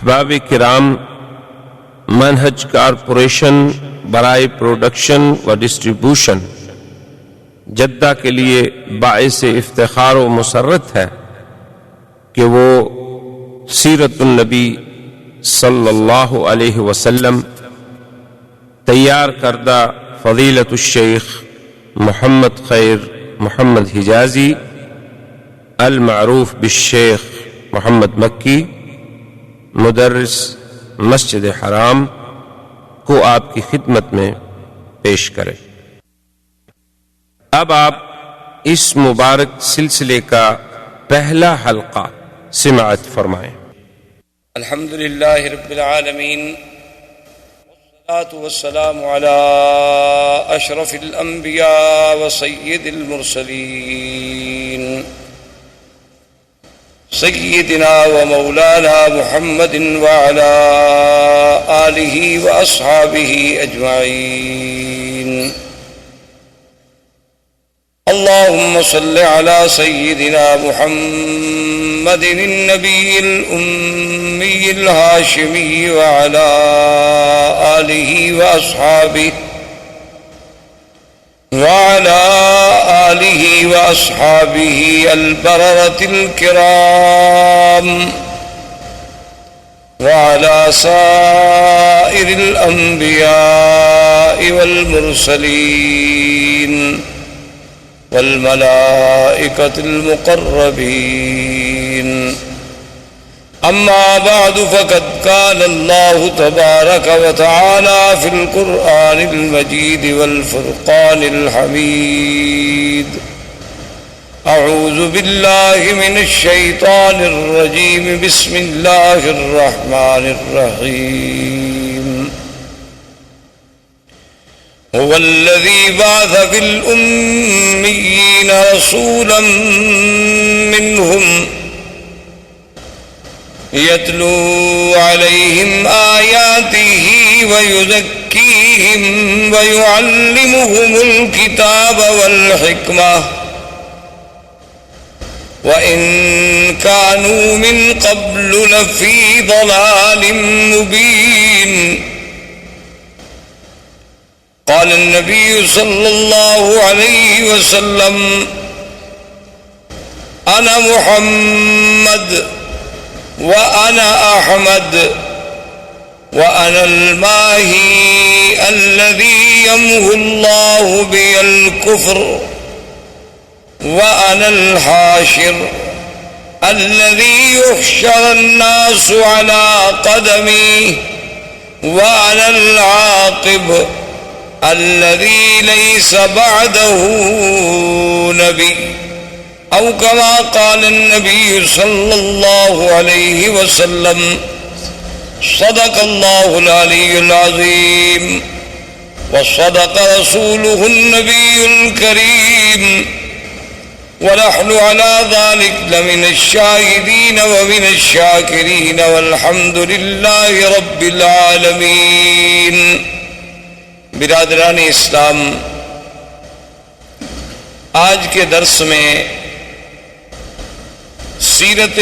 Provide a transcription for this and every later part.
احباب کرام، منہج کارپوریشن برائے پروڈکشن و ڈسٹریبیوشن جدہ کے لیے باعث افتخار و مسرت ہے کہ وہ سیرت النبی صلی اللہ علیہ وسلم تیار کردہ فضیلت الشیخ محمد خیر محمد حجازی المعروف بالشیخ محمد مکی مدرس مسجد حرام کو آپ کی خدمت میں پیش کرے۔ اب آپ اس مبارک سلسلے کا پہلا حلقہ سماعت فرمائیں۔ الحمد للہ رب العالمین والصلاة والسلام على اشرف الانبیاء وسید المرسلین سیدنا ومولانا محمد وعلى آلہ واصحابہ اجمعین۔ اللهم صل على سيدنا محمد النبي الأمي الهاشمي وعلى آله وأصحابه البررة الكرام وعلى سائر الأنبياء والمرسلين والملائكة المقربين، أما بعد فقد قال الله تبارك وتعالى في القرآن المجيد والفرقان الحميد: أعوذ بالله من الشيطان الرجيم، بسم الله الرحمن الرحيم. هو الذي بعث في الأميين رسولا منهم يتلو عليهم آياته ويزكيهم ويعلمهم الكتاب والحكمة وإن كانوا من قبل لفي ضلال مبين. قال النبي صلى الله عليه وسلم: أنا محمد وأنا أحمد وأنا الماهي الذي يمحو الله بي الكفر وأنا الحاشر الذي يحشر الناس على قدمي وأنا العاقب الذي ليس بعده نبي، أو كما قال النبي صلى الله عليه وسلم. صدق الله العلي العظيم وصدق رسوله النبي الكريم، ونحن على ذلك لمن الشاهدين ومن الشاكرين، والحمد لله رب العالمين. برادران اسلام، آج کے درس میں سیرت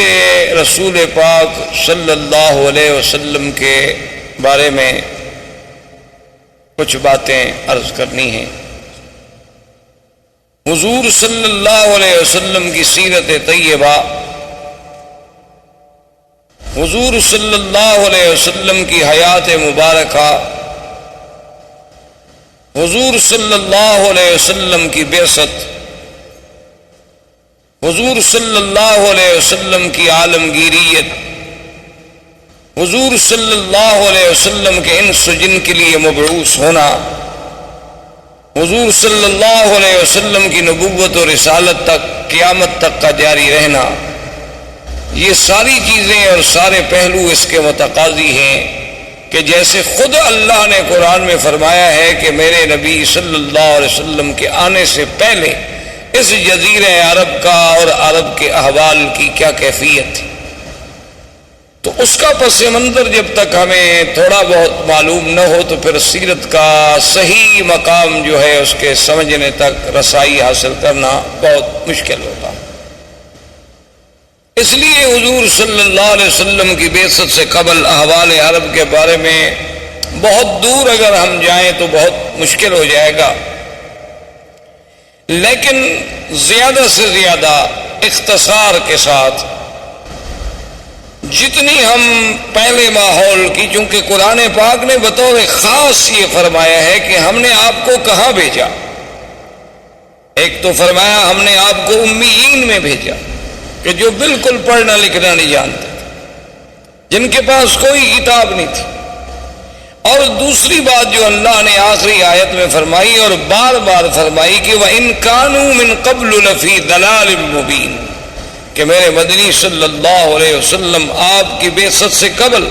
رسول پاک صلی اللہ علیہ وسلم کے بارے میں کچھ باتیں عرض کرنی ہیں۔ حضور صلی اللہ علیہ وسلم کی سیرت طیبہ، حضور صلی اللہ علیہ وسلم کی حیات مبارکہ، حضور صلی اللہ علیہ وسلم کی بعثت، حضور صلی اللہ علیہ وسلم کی عالمگیریت، حضور صلی اللہ علیہ وسلم کے انس و جن کے لیے مبعوث ہونا، حضور صلی اللہ علیہ وسلم کی نبوت و رسالت تک قیامت تک کا جاری رہنا، یہ ساری چیزیں اور سارے پہلو اس کے متقاضی ہیں کہ جیسے خود اللہ نے قرآن میں فرمایا ہے کہ میرے نبی صلی اللہ علیہ وسلم کے آنے سے پہلے اس جزیرہ عرب کا اور عرب کے احوال کی کیا کیفیت تھی، تو اس کا پس منظر جب تک ہمیں تھوڑا بہت معلوم نہ ہو تو پھر سیرت کا صحیح مقام جو ہے اس کے سمجھنے تک رسائی حاصل کرنا بہت مشکل ہوتا۔ اس لیے حضور صلی اللہ علیہ وسلم کی بعثت سے قبل احوال عرب کے بارے میں بہت دور اگر ہم جائیں تو بہت مشکل ہو جائے گا، لیکن زیادہ سے زیادہ اختصار کے ساتھ جتنی ہم پہلے ماحول کی، چونکہ قرآن پاک نے بطور خاص یہ فرمایا ہے کہ ہم نے آپ کو کہاں بھیجا۔ ایک تو فرمایا ہم نے آپ کو امیین میں بھیجا کہ جو بالکل پڑھنا لکھنا نہیں جانتے، جن کے پاس کوئی کتاب نہیں تھی، اور دوسری بات جو اللہ نے آخری آیت میں فرمائی اور بار بار فرمائی کہ وَإِن كَانُوا مِن قَبْلُ لَفِي ضَلَالٍ مُبِينٍ، کہ میرے مدنی صلی اللہ علیہ وسلم آپ کی بعثت سے قبل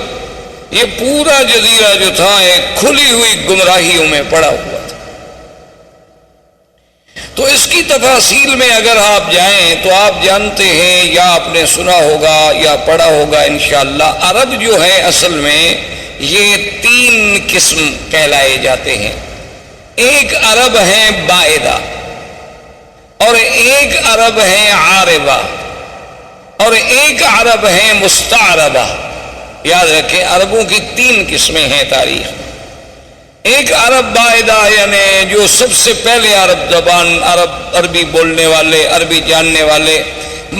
یہ پورا جزیرہ جو تھا ایک کھلی ہوئی گمراہیوں میں پڑا ہوا تھا۔ تو اس کی تفاصیل میں اگر آپ جائیں تو آپ جانتے ہیں یا آپ نے سنا ہوگا یا پڑھا ہوگا انشاءاللہ، عرب جو ہے اصل میں یہ 3 قسم کہلائے جاتے ہیں۔ ایک عرب ہے بائدہ، اور ایک عرب ہے عاربہ، اور ایک عرب ہے مستعربہ۔ یاد رکھیں عربوں کی 3 قسمیں ہیں تاریخ۔ ایک عرب بائدہ یعنی جو سب سے پہلے عرب زبان، عربی بولنے والے، عربی جاننے والے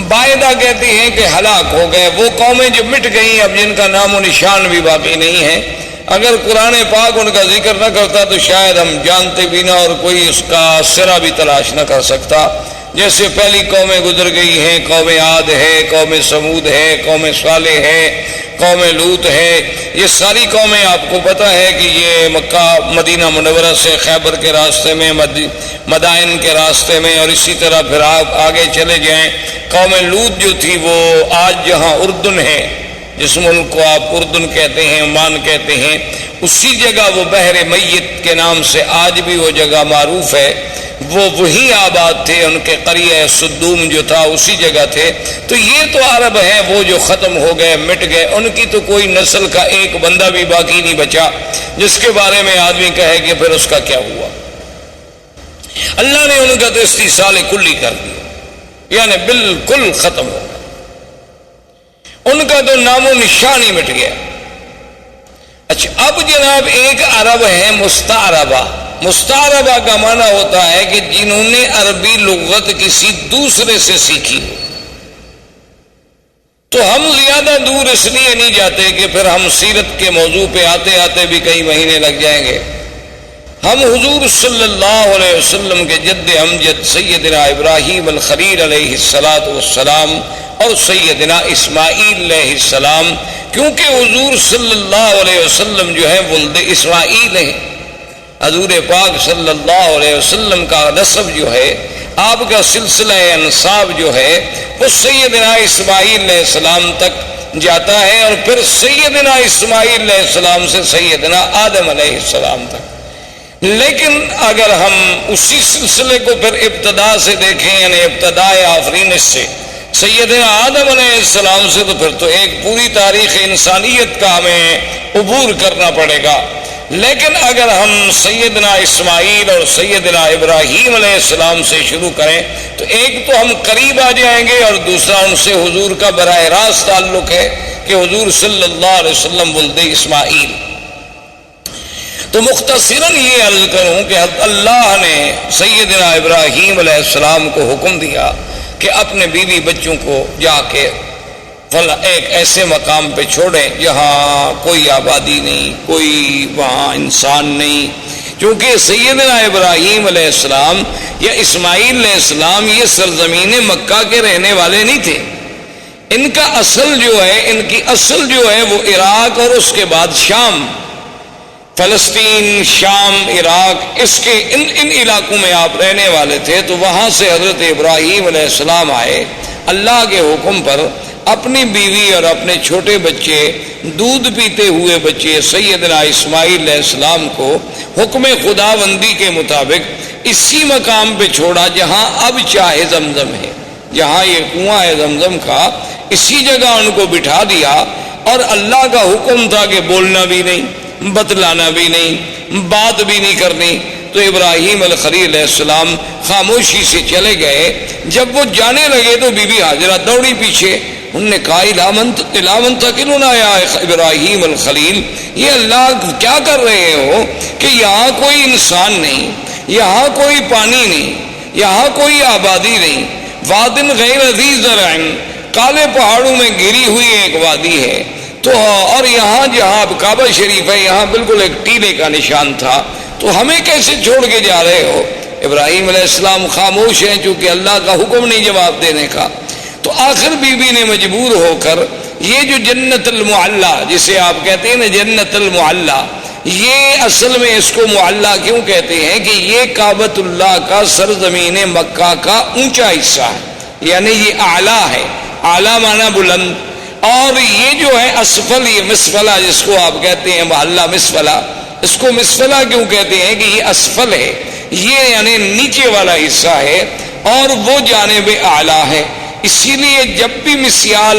بائدہ کہتے ہیں کہ ہلاک ہو گئے، وہ قومیں جو مٹ گئیں اب جن کا نام و نشان بھی باقی نہیں ہے۔ اگر قرآن پاک ان کا ذکر نہ کرتا تو شاید ہم جانتے بھی نہ اور کوئی اس کا سرا بھی تلاش نہ کر سکتا۔ جیسے پہلی قومیں گزر گئی ہیں، قوم عاد ہے، قوم سمود ہے، قوم صالح ہے، قوم لوط ہے، یہ ساری قومیں آپ کو پتہ ہے کہ یہ مکہ مدینہ منورہ سے خیبر کے راستے میں، مدائن کے راستے میں، اور اسی طرح پھر آپ آگے چلے جائیں۔ قوم لوط جو تھی وہ آج جہاں اردن ہے، جس ملک کو آپ اردن کہتے ہیں، عمان کہتے ہیں، اسی جگہ وہ بحر میت کے نام سے آج بھی وہ جگہ معروف ہے، وہ وہی آباد تھے، ان کے قریہ صدوم جو تھا اسی جگہ تھے۔ تو یہ تو عرب ہیں وہ جو ختم ہو گئے، مٹ گئے، ان کی تو کوئی نسل کا ایک بندہ بھی باقی نہیں بچا جس کے بارے میں آدمی کہے کہ پھر اس کا کیا ہوا۔ اللہ نے ان کا تو استیصال کلی کر دیا، یعنی بالکل ختم ہو گیا، ان کا تو نام و نشان ہی مٹ گیا۔ اچھا اب جناب ایک عرب ہے مستعربہ۔ مستعربہ کا معنی ہوتا ہے کہ جنہوں نے عربی لغت کسی دوسرے سے سیکھی ہو۔ تو ہم زیادہ دور اس لیے نہیں جاتے کہ پھر ہم سیرت کے موضوع پہ آتے آتے بھی کئی مہینے لگ جائیں گے۔ ہم حضور صلی اللہ علیہ وسلم کے جد امجد سیدنا ابراہیم الخلیل علیہ السلام اور سیدنا اسماعیل علیہ السلام، کیونکہ حضور صلی اللہ علیہ وسلم جو ہے ولد اسماعیل ہیں، حضور پاک صلی اللہ علیہ وسلم کا نسب جو ہے، آپ کا سلسلہ انساب جو ہے وہ سیدنا اسماعیل علیہ السلام تک جاتا ہے، اور پھر سیدنا اسماعیل علیہ السلام سے سیدنا آدم علیہ السلام تک۔ لیکن اگر ہم اسی سلسلے کو پھر ابتدا سے دیکھیں، یعنی ابتدائے آفرینش سے سیدنا آدم علیہ السلام سے، تو پھر تو ایک پوری تاریخ انسانیت کا ہمیں عبور کرنا پڑے گا۔ لیکن اگر ہم سیدنا اسماعیل اور سیدنا ابراہیم علیہ السلام سے شروع کریں تو ایک تو ہم قریب آ جائیں گے، اور دوسرا ان سے حضور کا براہ راست تعلق ہے کہ حضور صلی اللہ علیہ وسلم ولد اسماعیل۔ تو مختصراً یہ عرض کروں کہ اللہ نے سیدنا ابراہیم علیہ السلام کو حکم دیا کہ اپنے بیوی بچوں کو جا کے ایک ایسے مقام پہ چھوڑیں جہاں کوئی آبادی نہیں، کوئی وہاں انسان نہیں، کیونکہ سیدنا ابراہیم علیہ السلام یا اسماعیل علیہ السلام یہ سرزمین مکہ کے رہنے والے نہیں تھے۔ ان کا اصل جو ہے، ان کی اصل جو ہے وہ عراق اور اس کے بعد شام، فلسطین، شام، عراق، اس کے ان علاقوں میں آپ رہنے والے تھے۔ تو وہاں سے حضرت ابراہیم علیہ السلام آئے، اللہ کے حکم پر اپنی بیوی اور اپنے چھوٹے بچے، دودھ پیتے ہوئے بچے سیدنا اسماعیل علیہ السلام کو حکم خداوندی کے مطابق اسی مقام پہ چھوڑا جہاں اب چاہ زمزم ہے، جہاں یہ کنواں ہے زمزم کا، اسی جگہ ان کو بٹھا دیا۔ اور اللہ کا حکم تھا کہ بولنا بھی نہیں، بتلانا بھی نہیں، بات بھی نہیں کرنی۔ تو ابراہیم الخلیل علیہ السلام خاموشی سے چلے گئے۔ جب وہ جانے لگے تو بی بی ہاجرہ دوڑی پیچھے، انہوں نے کہا الامن تقلنا یا ابراہیم الخلیل، یہ اللہ کیا کر رہے ہو کہ یہاں کوئی انسان نہیں، یہاں کوئی پانی نہیں، یہاں کوئی آبادی نہیں، وادن غیر ذی زرع، کالے پہاڑوں میں گری ہوئی ایک وادی ہے، تو اور یہاں جہاں کعبہ شریف ہے یہاں بالکل ایک ٹیلے کا نشان تھا، تو ہمیں کیسے چھوڑ کے جا رہے ہو؟ ابراہیم علیہ السلام خاموش ہیں چونکہ اللہ کا حکم نہیں جواب دینے کا۔ تو آخر بی بی نے مجبور ہو کر یہ جو جنت المعلا جسے آپ کہتے ہیں نا جنت المعلا، یہ اصل میں اس کو معلا کیوں کہتے ہیں کہ یہ کعبۃ اللہ کا سرزمین مکہ کا اونچا حصہ ہے، یعنی یہ اعلیٰ ہے، اعلیٰ معنی بلند، اور یہ جو ہے اسفل، یہ مسفلہ جس کو آپ کہتے ہیں محلہ مسفلہ، اس کو مسفلہ کیوں کہتے ہیں کہ یہ اسفل ہے، یہ یعنی نیچے والا حصہ ہے اور وہ جانب اعلیٰ ہے۔ اسی لیے جب بھی مسیال،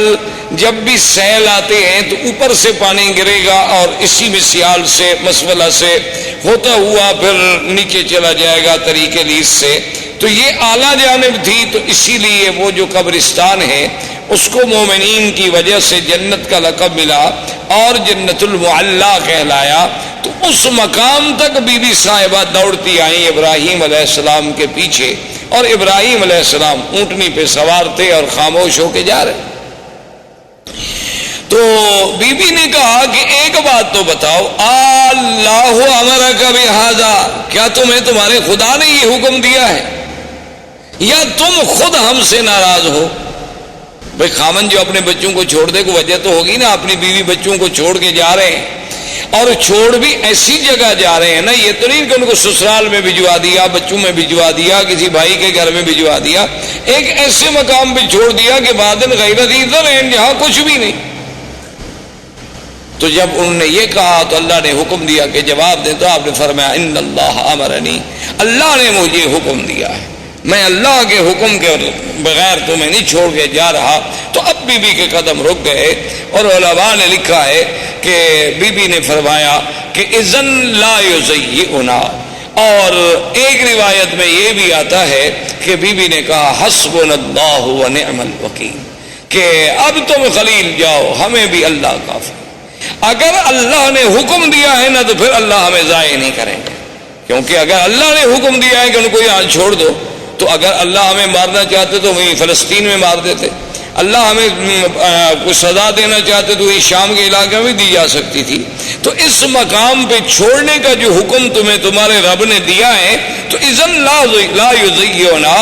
جب بھی سیل آتے ہیں تو اوپر سے پانی گرے گا اور اسی مسیال سے مسفلہ سے ہوتا ہوا پھر نیچے چلا جائے گا طریق لیس سے، تو یہ اعلیٰ جانب تھی، تو اسی لیے وہ جو قبرستان ہے اس کو مومنین کی وجہ سے جنت کا لقب ملا اور جنت المعلا کہلایا۔ تو اس مقام تک بی بی صاحبہ دوڑتی آئیں ابراہیم علیہ السلام کے پیچھے، اور ابراہیم علیہ السلام اونٹنی پہ سوار تھے اور خاموش ہو کے جا رہے۔ تو بی بی نے کہا کہ ایک بات تو بتاؤ، اللہ امرک بہذا، کیا تمہیں تمہارے خدا نے یہ حکم دیا ہے یا تم خود ہم سے ناراض ہو؟ بھائی خامن جو اپنے بچوں کو چھوڑ دے کو وجہ تو ہوگی نا، اپنی بیوی بچوں کو چھوڑ کے جا رہے ہیں، اور چھوڑ بھی ایسی جگہ جا رہے ہیں نا، یہ تو نہیں کہ ان کو سسرال میں بھجوا دیا، بچوں میں بھجوا دیا، کسی بھائی کے گھر میں بھجوا دیا، ایک ایسے مقام پہ چھوڑ دیا کہ وادن غیر ذی زرع، جہاں کچھ بھی نہیں۔ تو جب انہوں نے یہ کہا تو اللہ نے حکم دیا کہ جواب دیں، تو آپ نے فرمایا ان اللہ امرنی، اللہ نے مجھے حکم دیا ہے، میں اللہ کے حکم کے بغیر تمہیں نہیں چھوڑ کے جا رہا۔ تو اب بی بی کے قدم رک گئے، اور علماء نے لکھا ہے کہ بی بی نے فرمایا کہ اذن لا یزیئنا، اور ایک روایت میں یہ بھی آتا ہے کہ بی بی نے کہا حسبنا اللہ ونعم الوکیل، کہ اب تم خلیل جاؤ، ہمیں بھی اللہ کافی۔ اگر اللہ نے حکم دیا ہے نا تو پھر اللہ ہمیں ضائع نہیں کریں گے، کیونکہ اگر اللہ نے حکم دیا ہے کہ ان کو یہاں چھوڑ دو، تو اگر اللہ ہمیں مارنا چاہتے تو وہیں فلسطین میں مار دیتے، اللہ ہمیں کوئی سزا دینا چاہتے تو وہی شام کے علاقے میں دی جا سکتی تھی۔ تو اس مقام پہ چھوڑنے کا جو حکم تمہیں تمہارے رب نے دیا ہے تو اذن لا یزیئنا،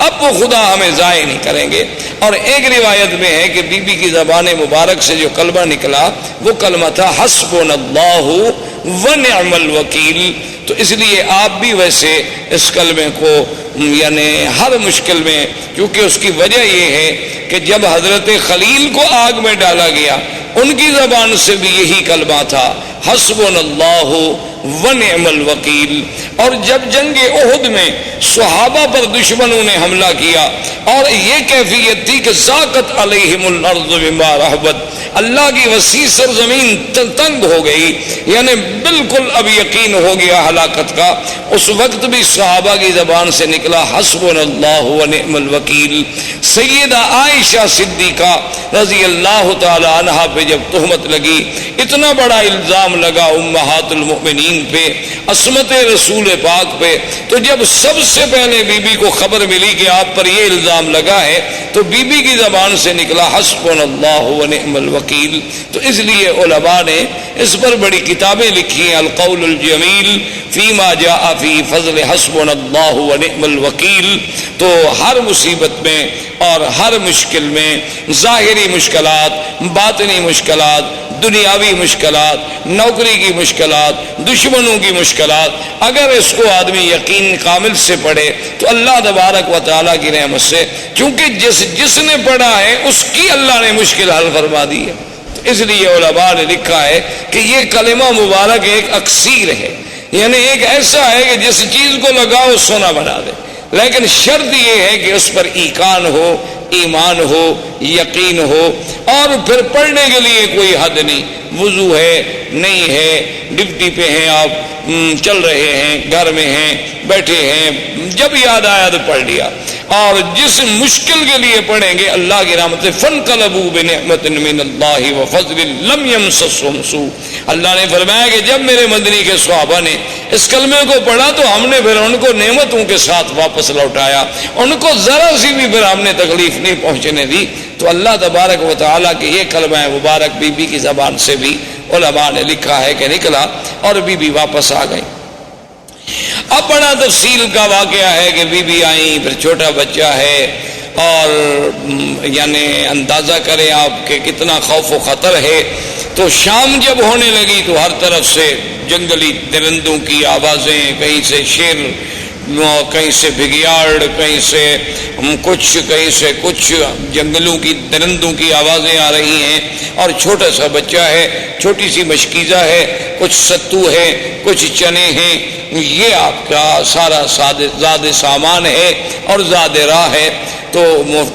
اب وہ خدا ہمیں ضائع نہیں کریں گے۔ اور ایک روایت میں ہے کہ بی بی کی زبان مبارک سے جو کلمہ نکلا وہ کلمہ تھا حسبنا اللہ ونعم الوکیل۔ تو اس لیے آپ بھی ویسے اس کلمے کو یعنی ہر مشکل میں، کیونکہ اس کی وجہ یہ ہے کہ جب حضرت خلیل کو آگ میں ڈالا گیا ان کی زبان سے بھی یہی کلمہ تھا حسبنا اللہ ونعم الوکیل۔ اور جب جنگ احد میں صحابہ پر دشمنوں نے حملہ کیا اور یہ کیفیت تھی کہ ذاقت علیہم الارض بما رحبت، اللہ کی وسیع سرزمین تنگ ہو گئی، یعنی بالکل اب یقین ہو گیا ہلاکت کا، اس وقت بھی صحابہ کی زبان سے نکلا حسبنا اللہ ونعم الوکیل۔ سیدہ عائشہ صدیقہ رضی اللہ تعالی عنہا پہ جب تہمت لگی، اتنا بڑا الزام لگا امہات المؤمنین پہ، عصمت رسول پاک پہ، تو جب سب سے پہلے بی بی کو خبر ملی کہ آپ پر یہ الزام لگا ہے تو بی بی کی زبان سے نکلا حسبنا اللہ ونعم الوکیل۔ تو اس لیے علماء نے اس پر بڑی کتابیں لکھی ہیں، القول الجمیل فیما جاء فی فضل حسبنا اللہ ونعم الوکیل۔ تو ہر مصیبت میں اور ہر مشکل میں، ظاہری مشکلات، باطنی مشکلات، دنیاوی مشکلات، نوکری کی مشکلات، دشمنوں کی مشکلات، اگر اس کو آدمی یقین کامل سے پڑھے تو اللہ تبارک و تعالیٰ کی رحمت سے، کیونکہ جس نے پڑھا ہے اس کی اللہ نے مشکل حل فرما دی ہے۔ تو اس لیے علماء نے لکھا ہے کہ یہ کلمہ مبارک ایک اکسیر ہے، یعنی ایک ایسا ہے کہ جس چیز کو لگاؤ سونا بنا دے، لیکن شرط یہ ہے کہ اس پر ایقان ہو، ایمان ہو، یقین ہو، اور پھر پڑھنے کے لیے کوئی حد نہیں، وضو ہے نہیں ہے، ڈپٹی پہ ہیں آپ، چل رہے ہیں، گھر میں ہیں، بیٹھے ہیں، جب یاد آیا تو پڑھ لیا. اور جس مشکل کے لیے پڑھیں گے اللہ کی رحمت سے فَانْقَلَبُوا بِنِعْمَةٍ مِّنَ اللَّهِ وَفَضْلٍ لَمْ يَمْسَسْهُمْ سُوءٌ. اللہ نے فرمایا کہ جب میرے مدنی کے صحابہ نے اس کلمے کو پڑھا تو ہم نے پھر ان کو نعمتوں کے ساتھ واپس لوٹایا، ان کو ذرا سی بھی پھر ہم نے تکلیف نہیں پہنچنے دی. تو اللہ تبارک و تعالیٰ کے یہ کلمہ مبارک بی بی کی زبان سے بھی علماء نے لکھا ہے کہ نکلا اور بی بی واپس آ گئی. اب بڑا تفصیل کا واقعہ ہے کہ بی بی آئیں، پھر چھوٹا بچہ ہے، اور یعنی اندازہ کریں آپ کہ کتنا خوف و خطر ہے. تو شام جب ہونے لگی تو ہر طرف سے جنگلی درندوں کی آوازیں، کہیں سے شیر، کہیں سے بگیاڑ، کہیں سے کچھ جنگلوں کی درندوں کی آوازیں آ رہی ہیں. اور چھوٹا سا بچہ ہے، چھوٹی سی مشکیزہ ہے، کچھ ستو ہے، کچھ چنے ہیں. یہ آپ کا سارا زاد سامان ہے اور زاد راہ ہے. تو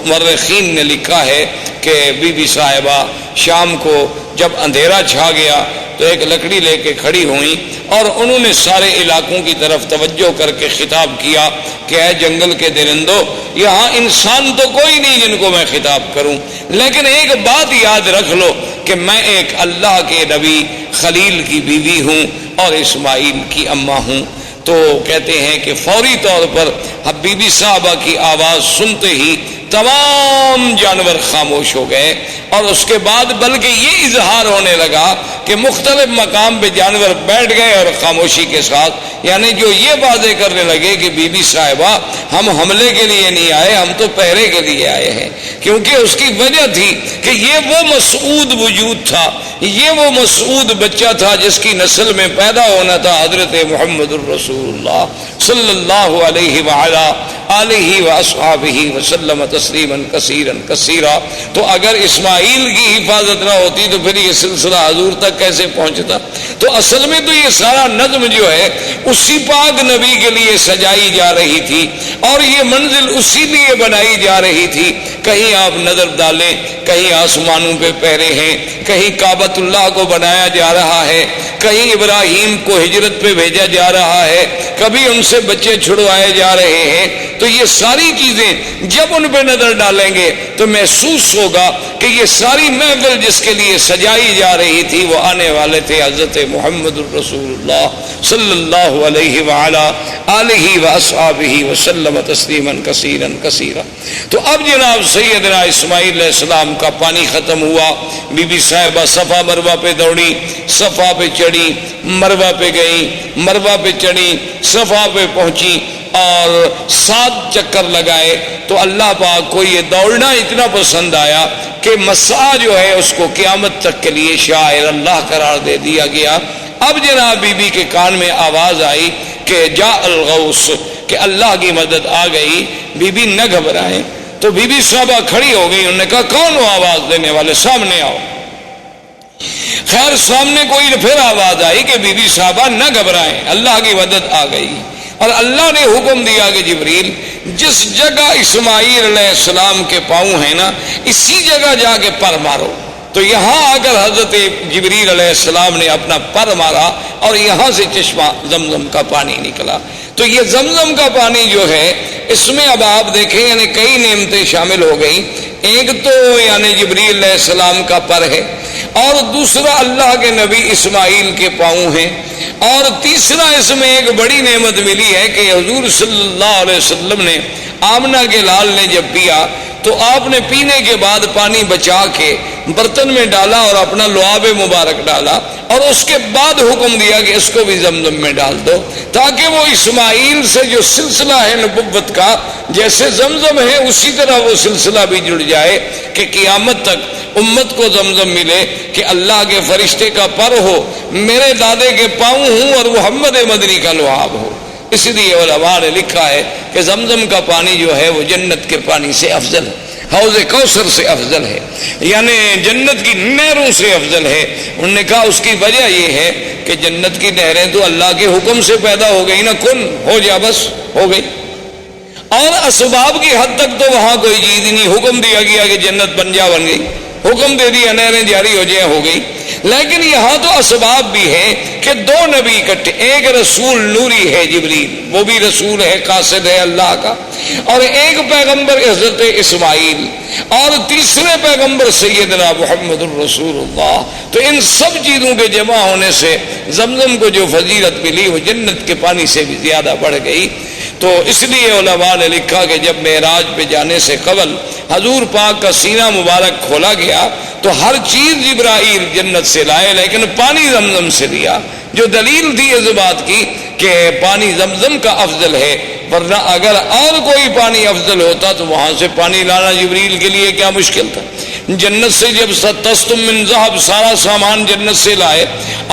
مورخین نے لکھا ہے کہ بی بی صاحبہ شام کو جب اندھیرا چھا گیا تو ایک لکڑی لے کے کھڑی ہوئیں اور انہوں نے سارے علاقوں کی طرف توجہ کر کے خطاب کیا کہ اے جنگل کے درندوں، یہاں انسان تو کوئی نہیں جن کو میں خطاب کروں، لیکن ایک بات یاد رکھ لو کہ میں ایک اللہ کے نبی خلیل کی بیوی ہوں اور اسماعیل کی اماں ہوں. تو کہتے ہیں کہ فوری طور پر بی بی صاحبہ کی آواز سنتے ہی تمام جانور خاموش ہو گئے. اور اس کے بعد بلکہ یہ اظہار ہونے لگا کہ مختلف مقام پہ جانور بیٹھ گئے اور خاموشی کے ساتھ، یعنی جو یہ باتیں کرنے لگے کہ بی بی صاحبہ ہم حملے کے لیے نہیں آئے، ہم تو پہرے کے لیے آئے ہیں. کیونکہ اس کی وجہ تھی کہ یہ وہ مسعود وجود تھا، یہ وہ مسعود بچہ تھا جس کی نسل میں پیدا ہونا تھا حضرت محمد الرسول اللہ صلی اللہ علیہ وآلہ آلہ واصحابہ وسلم تسلیما کثیرا کثیرا. تو اگر اسماعیل کی حفاظت نہ ہوتی تو پھر یہ سلسلہ حضور تک کیسے پہنچتا؟ تو اصل میں تو یہ سارا نظم جو ہے اسی پاک نبی کے لیے سجائی جا رہی تھی اور یہ منزل اسی لیے بنائی جا رہی تھی. کہیں آپ نظر ڈالیں، کہیں آسمانوں پہ پہرے ہیں، کہیں کعبۃ اللہ کو بنایا جا رہا ہے، کہیں ابراہیم کو ہجرت پہ بھیجا جا رہا ہے، کبھی ان سے بچے چھڑوائے جا رہے ہیں. تو یہ ساری چیزیں جب ان پہ نظر ڈالیں گے تو محسوس ہوگا کہ یہ ساری محفل جس کے لیے سجائی جا رہی تھی وہ آنے والے تھے حضرت محمد الرسول اللہ صلی اللہ علیہ وآلہ آلہ واصحابہ وسلم تسلیما کثیرا کثیرا. تو اب جناب سیدنا اسماعیل علیہ السلام کا پانی ختم ہوا. بی بی صاحبہ صفا مروہ پہ دوڑی، صفا پہ چڑھی، مروہ پہ گئی، مروہ پہ چڑھی، صفا پہ پہنچی اور 7 چکر لگائے. تو اللہ پاک کو یہ دوڑنا اتنا پسند آیا کہ مسعی جو ہے اس کو قیامت تک کے لیے شاعر اللہ قرار دے دیا گیا. اب جناب بی بی کے کان میں آواز آئی کہ جاء الغوث، کہ اللہ کی مدد آ گئی. بی بی نہ گھبرائیں. تو بی بی صاحبہ کھڑی ہو گئی، انہوں نے کہا کون ہو آواز دینے والے، سامنے آؤ. خیر سامنے کوئی پھر آواز آئی کہ بی بی صاحبہ نہ گھبرائیں، اللہ کی مدد آ گئی. اور اللہ نے حکم دیا کہ جبریل جس جگہ اسماعیل علیہ السلام کے پاؤں ہیں نا اسی جگہ جا کے پر مارو. تو یہاں آ کر حضرت جبریل علیہ السلام نے اپنا پر مارا اور یہاں سے چشمہ زمزم کا پانی نکلا. تو یہ زمزم کا پانی جو ہے اس میں اب آپ دیکھیں یعنی کئی نعمتیں شامل ہو گئیں. ایک تو یعنی جبریل علیہ السلام کا پر ہے، اور دوسرا اللہ کے نبی اسماعیل کے پاؤں ہیں، اور تیسرا اس میں ایک بڑی نعمت ملی ہے کہ حضور صلی اللہ علیہ وسلم نے آمنہ کے لال نے جب پیا تو آپ نے پینے کے بعد پانی بچا کے برتن میں ڈالا اور اپنا لعاب مبارک ڈالا اور اس کے بعد حکم دیا کہ اس کو بھی زمزم میں ڈال دو، تاکہ وہ اسماعیل سے جو سلسلہ ہے نبوت کا جیسے زمزم ہے اسی طرح وہ سلسلہ بھی جڑ جائے کہ قیامت تک امت کو زمزم ملے کہ اللہ کے فرشتے کا پر ہو، میرے دادے کے پاؤں ہوں اور محمد مدنی کا لعاب ہو. اس لیے علماء نے لکھا ہے کہ زمزم کا پانی جو ہے وہ جنت کے پانی سے افضل ہے، حوض کوثر سے افضل ہے، یعنی جنت کی نہروں سے افضل ہے. انہوں نے کہا اس کی وجہ یہ ہے کہ جنت کی نہریں تو اللہ کے حکم سے پیدا ہو گئی نا، کن ہو جا بس ہو گئی، اور اسباب کی حد تک تو وہاں کوئی چیز نہیں، حکم دیا گیا کہ جنت بن جا بن گئی. حکم دے دیا نہریں جاری ہو جائیں، ہو گئی۔ لیکن یہاں تو اسباب بھی ہیں کہ دو نبی اکٹھے، ایک رسول نوری ہے جبریل، وہ بھی رسول ہے، قاصد ہے اللہ کا، اور ایک پیغمبر حضرت اسماعیل، اور تیسرے پیغمبر سیدنا محمد الرسول اللہ۔ تو ان سب چیزوں کے جمع ہونے سے زمزم کو جو فضیلت ملی وہ جنت کے پانی سے بھی زیادہ بڑھ گئی۔ تو اس لیے علماء نے لکھا کہ جب معراج پہ جانے سے قبل حضور پاک کا سینہ مبارک کھولا گیا تو ہر چیز جبرائیل جنت سے لائے، لیکن پانی زمزم سے لیا، جو دلیل تھی اس بات کی کہ پانی زمزم کا افضل ہے، ورنہ اگر اور کوئی پانی افضل ہوتا تو وہاں سے پانی لانا جبریل کے لیے کیا مشکل تھا۔ جنت سے جب تستم من ذہب، سارا سامان جنت سے لائے،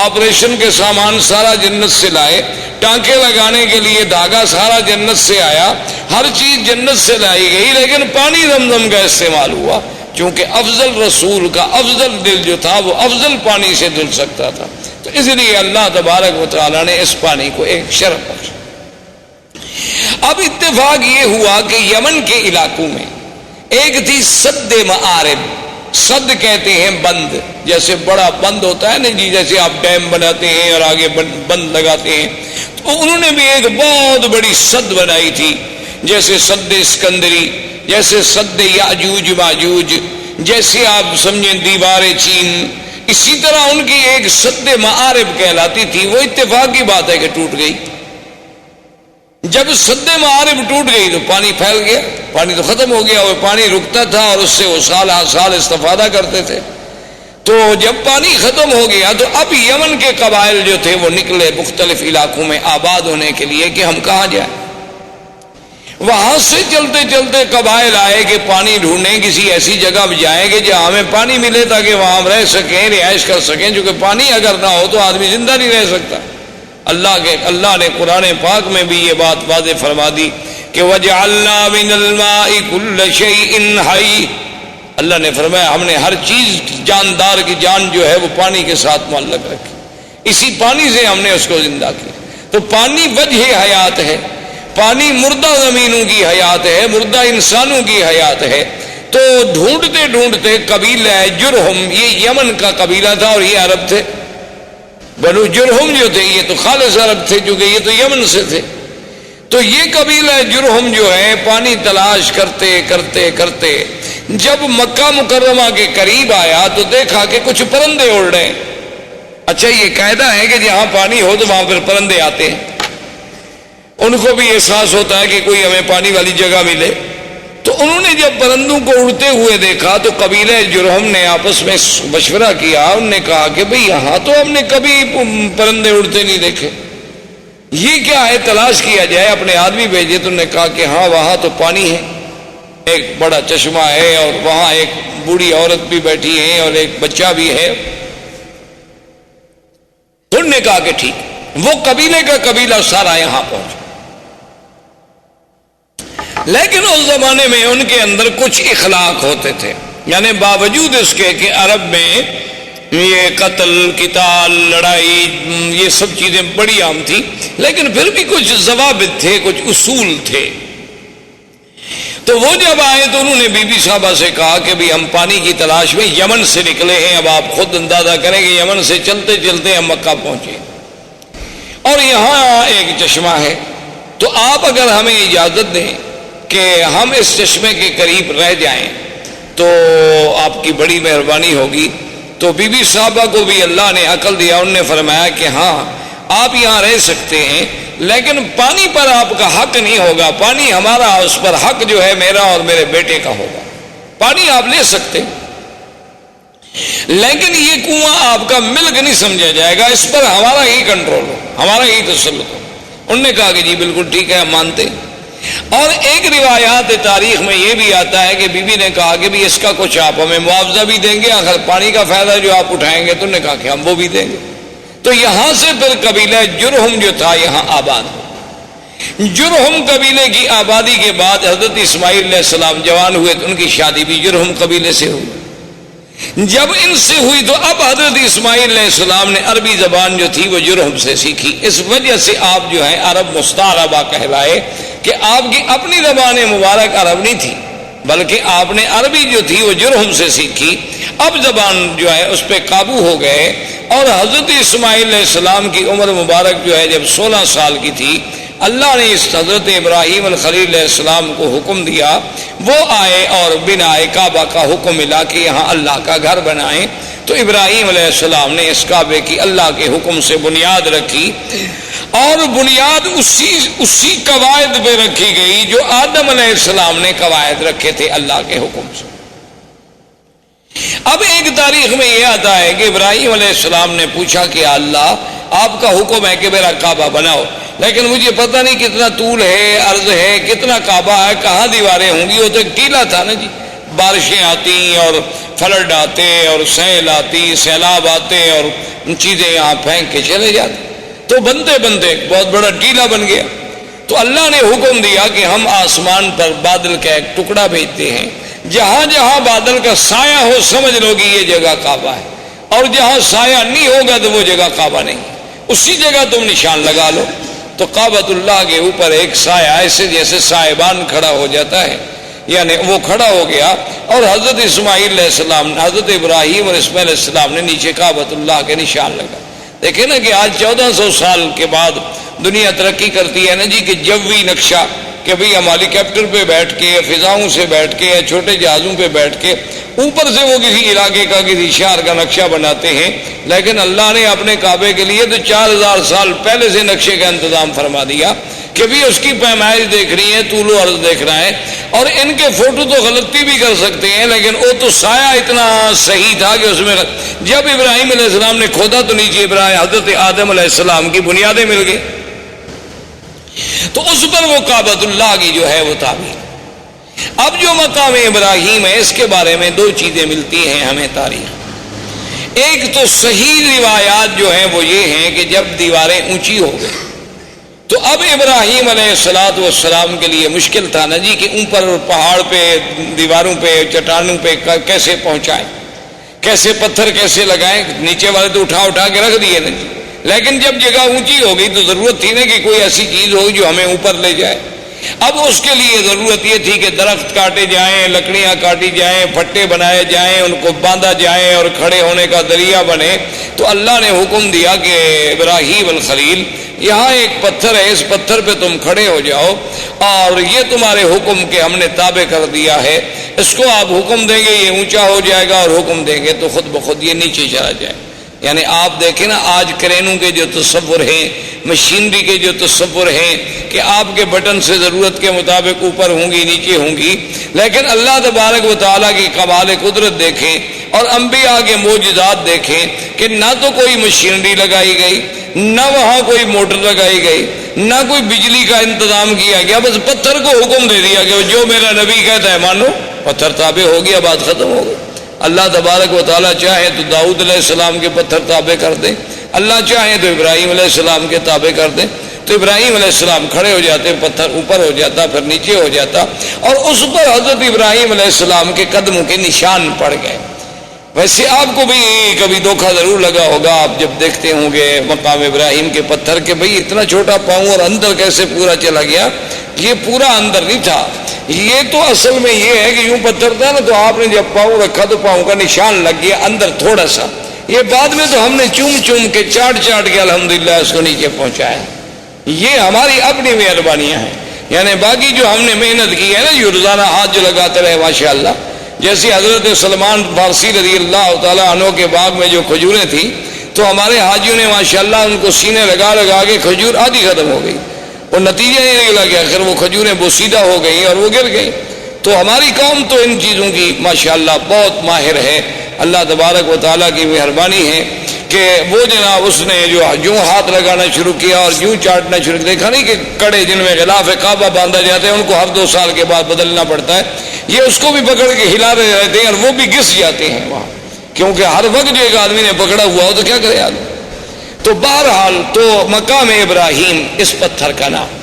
آپریشن کے سامان سارا جنت سے لائے، ٹانکے لگانے کے لیے دھاگا سارا جنت سے آیا، ہر چیز جنت سے لائی گئی، لیکن پانی زمزم کا استعمال ہوا، چونکہ افضل رسول کا افضل دل جو تھا وہ افضل پانی سے دھل سکتا تھا۔ تو اس لیے اللہ تبارک و تعالیٰ نے اس پانی کو ایک شرف بخشا۔ اب اتفاق یہ ہوا کہ یمن کے علاقوں میں ایک تھی سد معارب، سد کہتے ہیں بند، جیسے بڑا بند ہوتا ہے نا جی، جیسے آپ ڈیم بناتے ہیں اور آگے بند لگاتے ہیں، تو انہوں نے بھی ایک بہت بڑی سد بنائی تھی، جیسے سد اسکندری، جیسے سد یاجوج ماجوج، جیسے آپ سمجھیں دیوار چین، اسی طرح ان کی ایک سد معارب کہلاتی تھی۔ وہ اتفاق کی بات ہے کہ ٹوٹ گئی۔ جب سد معارب ٹوٹ گئی تو پانی پھیل گیا، پانی تو ختم ہو گیا، وہ پانی رکتا تھا اور اس سے وہ سال ہر سال استفادہ کرتے تھے۔ تو جب پانی ختم ہو گیا تو اب یمن کے قبائل جو تھے وہ نکلے مختلف علاقوں میں آباد ہونے کے لیے کہ ہم کہاں جائیں۔ وہاں سے چلتے چلتے قبائل آئے کہ پانی ڈھونڈیں، کسی ایسی جگہ جائیں کہ جہاں ہمیں پانی ملے تاکہ وہاں ہم رہ سکیں، رہائش کر سکیں، کیونکہ پانی اگر نہ ہو تو آدمی زندہ نہیں رہ سکتا۔ اللہ نے قرآن پاک میں بھی یہ بات واضح فرما دی کہ وَجَعَلْنَا مِنَ الْمَاءِ كُلَّ شَيْءٍ حَيٍّ، اللہ نے فرمایا ہم نے ہر چیز جاندار کی جان جو ہے وہ پانی کے ساتھ معلق رکھی، اسی پانی سے ہم نے اس کو زندہ کیا۔ تو پانی وجہ حیات ہے، پانی مردہ زمینوں کی حیات ہے، مردہ انسانوں کی حیات ہے۔ تو ڈھونڈتے ڈھونڈتے قبیلہ جرہم، یہ یمن کا قبیلہ تھا اور یہ عرب تھے، بنو جرہم جو تھے یہ تو خالص عرب تھے کیونکہ یہ تو یمن سے تھے۔ تو یہ قبیلہ جرہم جو ہے پانی تلاش کرتے کرتے کرتے جب مکہ مکرمہ کے قریب آیا تو دیکھا کہ کچھ پرندے اڑ رہے ہیں۔ اچھا یہ قاعدہ ہے کہ جہاں پانی ہو تو وہاں پھر پرندے آتے ہیں، ان کو بھی احساس ہوتا ہے کہ کوئی ہمیں پانی والی جگہ ملے۔ تو انہوں نے جب پرندوں کو اڑتے ہوئے دیکھا تو قبیلہ جرہم نے آپس میں مشورہ کیا، انہوں نے کہا کہ بھئی یہاں تو ہم نے کبھی پرندے اڑتے نہیں دیکھے، یہ کیا ہے، تلاش کیا جائے۔ اپنے آدمی بھیجے تو انہوں نے کہا کہ ہاں وہاں تو پانی ہے، ایک بڑا چشمہ ہے اور وہاں ایک بوڑھی عورت بھی بیٹھی ہے اور ایک بچہ بھی ہے۔ تو انہوں نے کہا کہ ٹھیک، وہ قبیلے کا قبیلہ سارا یہاں پہنچا۔ لیکن اس زمانے میں ان کے اندر کچھ اخلاق ہوتے تھے، یعنی باوجود اس کے کہ عرب میں یہ قتل قتال لڑائی یہ سب چیزیں بڑی عام تھی، لیکن پھر بھی کچھ ضوابط تھے، کچھ اصول تھے۔ تو وہ جب آئے تو انہوں نے بی بی صاحبہ سے کہا کہ بھی ہم پانی کی تلاش میں یمن سے نکلے ہیں، اب آپ خود اندازہ کریں کہ یمن سے چلتے چلتے ہم مکہ پہنچے اور یہاں ایک چشمہ ہے، تو آپ اگر ہمیں اجازت دیں کہ ہم اس چشمے کے قریب رہ جائیں تو آپ کی بڑی مہربانی ہوگی۔ تو بی بی صاحبہ کو بھی اللہ نے عقل دیا، انہوں نے فرمایا کہ ہاں آپ یہاں رہ سکتے ہیں، لیکن پانی پر آپ کا حق نہیں ہوگا، پانی ہمارا، اس پر حق جو ہے میرا اور میرے بیٹے کا ہوگا۔ پانی آپ لے سکتے لیکن یہ کنواں آپ کا ملک نہیں سمجھا جائے گا، اس پر ہمارا ہی کنٹرول ہو، ہمارا ہی تسلط ہو۔ انہوں نے کہا کہ جی بالکل ٹھیک ہے، ہم مانتے ہیں۔ اور ایک روایات تاریخ میں یہ بھی آتا ہے کہ بی بی نے کہا کہ بھی اس کا کچھ آپ ہمیں معاوضہ بھی دیں گے، اگر پانی کا فائدہ جو آپ اٹھائیں گے، تو انہوں نے کہا کہ ہم وہ بھی دیں گے۔ تو یہاں سے پھر قبیلہ جرہم جو تھا یہاں آباد ہو۔ جرہم قبیلے کی آبادی کے بعد حضرت اسماعیل علیہ السلام جوان ہوئے تو ان کی شادی بھی جرہم قبیلے سے ہوئی۔ جب ان سے ہوئی تو اب حضرت اسماعیل علیہ السلام نے عربی زبان جو تھی وہ جرہم سے سیکھی، اس وجہ سے آپ جو ہیں عرب مستعربہ کہلائے کہ آپ کی اپنی زبان مبارک عرب نہیں تھی، بلکہ آپ نے عربی جو تھی وہ جرہم سے سیکھی، اب زبان جو ہے اس پہ قابو ہو گئے، اور حضرت اسماعیل علیہ السلام کی عمر مبارک جو ہے جب 16 سال کی تھی، اللہ نے اس حضرت ابراہیم الخلیل علیہ السلام کو حکم دیا، وہ آئے اور بنائے کعبہ کا حکم ملا کہ یہاں اللہ کا گھر بنائیں۔ تو ابراہیم علیہ السلام نے اس کعبے کی اللہ کے حکم سے بنیاد رکھی، اور بنیاد اسی قواعد پہ رکھی گئی جو آدم علیہ السلام نے قواعد رکھے تھے اللہ کے حکم سے۔ اب ایک تاریخ میں یہ آتا ہے کہ ابراہیم علیہ السلام نے پوچھا کہ اللہ آپ کا حکم ہے کہ میرا کعبہ بناؤ، لیکن مجھے پتہ نہیں کتنا طول ہے، عرض ہے، کتنا کعبہ ہے، کہاں دیواریں ہوں گی، وہ تو ایک ٹیلا تھا نا جی، بارشیں آتی اور فلڈ آتے اور سیل آتی، سیلاب آتے اور چیزیں یہاں پھینک کے چلے جاتے، تو بنتے بنتے ایک بہت بڑا ٹیلا بن گیا۔ تو اللہ نے حکم دیا کہ ہم آسمان پر بادل کا ایک ٹکڑا بھیجتے ہیں، جہاں جہاں بادل کا سایہ ہو سمجھ لو کہ یہ جگہ کعبہ ہے، اور جہاں سایہ نہیں ہوگا تو وہ جگہ کعبہ نہیں، اسی جگہ تم نشان لگا لو۔ تو کعبۃ اللہ کے اوپر ایک سایہ ایسے جیسے سائبان کھڑا ہو جاتا ہے، یعنی وہ کھڑا ہو گیا، اور حضرت اسماعیل علیہ السلام، حضرت ابراہیم اور اسماعیل علیہ السلام نے نیچے کعبۃ اللہ کے نشان لگا۔ دیکھیں نا کہ آج 1400 سال کے بعد دنیا ترقی کرتی ہے نا جی، کہ جوی نقشہ، کہ بھئی ہم ہیلی کاپٹر پہ بیٹھ کے یا فضاؤں سے بیٹھ کے یا چھوٹے جہازوں پہ بیٹھ کے اوپر سے وہ کسی علاقے کا کسی شہر کا نقشہ بناتے ہیں، لیکن اللہ نے اپنے کعبے کے لیے تو 4000 سال پہلے سے نقشے کا انتظام فرما دیا کہ بھی اس کی پیمائش دیکھنی ہے، طول و عرض دیکھنا ہے، اور ان کے فوٹو تو غلطی بھی کر سکتے ہیں، لیکن وہ تو سایہ اتنا صحیح تھا کہ اس میں جب ابراہیم علیہ السلام نے کھودا تو نیچے ابراہیم حضرت آدم علیہ السلام کی بنیادیں مل گئی، تو اس پر وہ کعبۃ اللہ کی جو ہے وہ تعمیر۔ اب جو مقام ابراہیم ہے اس کے بارے میں 2 چیزیں ملتی ہیں ہمیں تاریخ۔ ایک تو صحیح روایات جو ہیں وہ یہ ہیں کہ جب دیواریں اونچی ہو گئی تو اب ابراہیم علیہ السلام کے لیے مشکل تھا نا جی کہ اوپر پہاڑ پہ، دیواروں پہ، چٹانوں پہ کیسے پہنچائیں، کیسے پتھر کیسے لگائیں، نیچے والے تو اٹھا کے رکھ دیے نا جی، لیکن جب جگہ اونچی ہو گئی تو ضرورت تھی نا کہ کوئی ایسی چیز ہوگی جو ہمیں اوپر لے جائے۔ اب اس کے لیے ضرورت یہ تھی کہ درخت کاٹے جائیں، لکڑیاں کاٹی جائیں، پھٹے بنائے جائیں، ان کو باندھا جائے اور کھڑے ہونے کا ذریعہ بنے۔ تو اللہ نے حکم دیا کہ ابراہیم الخلیل یہاں ایک پتھر ہے، اس پتھر پہ تم کھڑے ہو جاؤ، اور یہ تمہارے حکم کے ہم نے تابع کر دیا ہے، اس کو آپ حکم دیں گے یہ اونچا ہو جائے گا، اور حکم دیں گے تو خود بخود یہ نیچے چلا جائے۔ یعنی آپ دیکھیں نا آج کرینوں کے جو تصور ہیں، مشینری کے جو تصور ہیں کہ آپ کے بٹن سے ضرورت کے مطابق اوپر ہوں گی نیچے ہوں گی، لیکن اللہ تبارک و تعالیٰ کی کمال قدرت دیکھیں اور انبیاء کے معجزات دیکھیں کہ نہ تو کوئی مشینری لگائی گئی، نہ وہاں کوئی موٹر لگائی گئی، نہ کوئی بجلی کا انتظام کیا گیا، بس پتھر کو حکم دے دیا کہ جو میرا نبی کہتا ہے مانو، پتھر تابع ہو گیا، بات ختم ہو گئی۔ اللہ تبارک و تعالیٰ چاہے تو داؤد علیہ السلام کے پتھر تابع کر دیں، اللہ چاہے تو ابراہیم علیہ السلام کے تابع کر دیں، تو ابراہیم علیہ السلام کھڑے ہو جاتے، پتھر اوپر ہو جاتا، پھر نیچے ہو جاتا، اور اس پر حضرت ابراہیم علیہ السلام کے قدموں کے نشان پڑ گئے۔ ویسے آپ کو بھی کبھی دھوکہ ضرور لگا ہوگا، آپ جب دیکھتے ہوں گے مقام ابراہیم کے پتھر کے بھئی اتنا چھوٹا پاؤں اور اندر کیسے پورا چلا گیا، یہ پورا اندر نہیں تھا، یہ تو اصل میں یہ ہے کہ یوں پتھر تھا نا، تو آپ نے جب پاؤں رکھا تو پاؤں کا نشان لگ گیا اندر تھوڑا سا، یہ بعد میں تو ہم نے چوم کے چاٹ کے الحمدللہ اس کو نیچے پہنچایا۔ یہ ہماری اپنی مہربانیاں ہیں، یعنی باقی جو ہم نے محنت کی ہے نا، یہ روزانہ ہاتھ جو لگاتے رہے ماشاءاللہ، جیسے حضرت سلمان فارسی رضی اللہ تعالیٰ عنہ کے باغ میں جو کھجوریں تھیں تو ہمارے حاجیوں نے ماشاءاللہ ان کو سینے لگا کے کھجور آدھی ختم ہو گئی، اور نتیجہ یہ نکلا کہ آخر وہ کھجوریں بوسیدہ ہو گئیں اور وہ گر گئیں۔ تو ہماری قوم تو ان چیزوں کی ماشاءاللہ بہت ماہر ہے، اللہ تبارک و تعالیٰ کی مہربانی ہے کہ وہ جناب اس نے جو ہاتھ لگانا شروع کیا اور یوں چاٹنا شروع کیا، دیکھا نہیں کہ کڑے جن میں غلاف کعبہ باندھا جاتے ہیں ان کو ہر 2 سال کے بعد بدلنا پڑتا ہے، یہ اس کو بھی پکڑ کے ہلا رہے رہتے ہیں اور وہ بھی گس جاتے ہیں وہاں، کیونکہ ہر وقت جو ایک آدمی نے پکڑا ہوا ہو تو کیا کرے آدمی۔ تو بہرحال تو مقام ابراہیم اس پتھر کا نام۔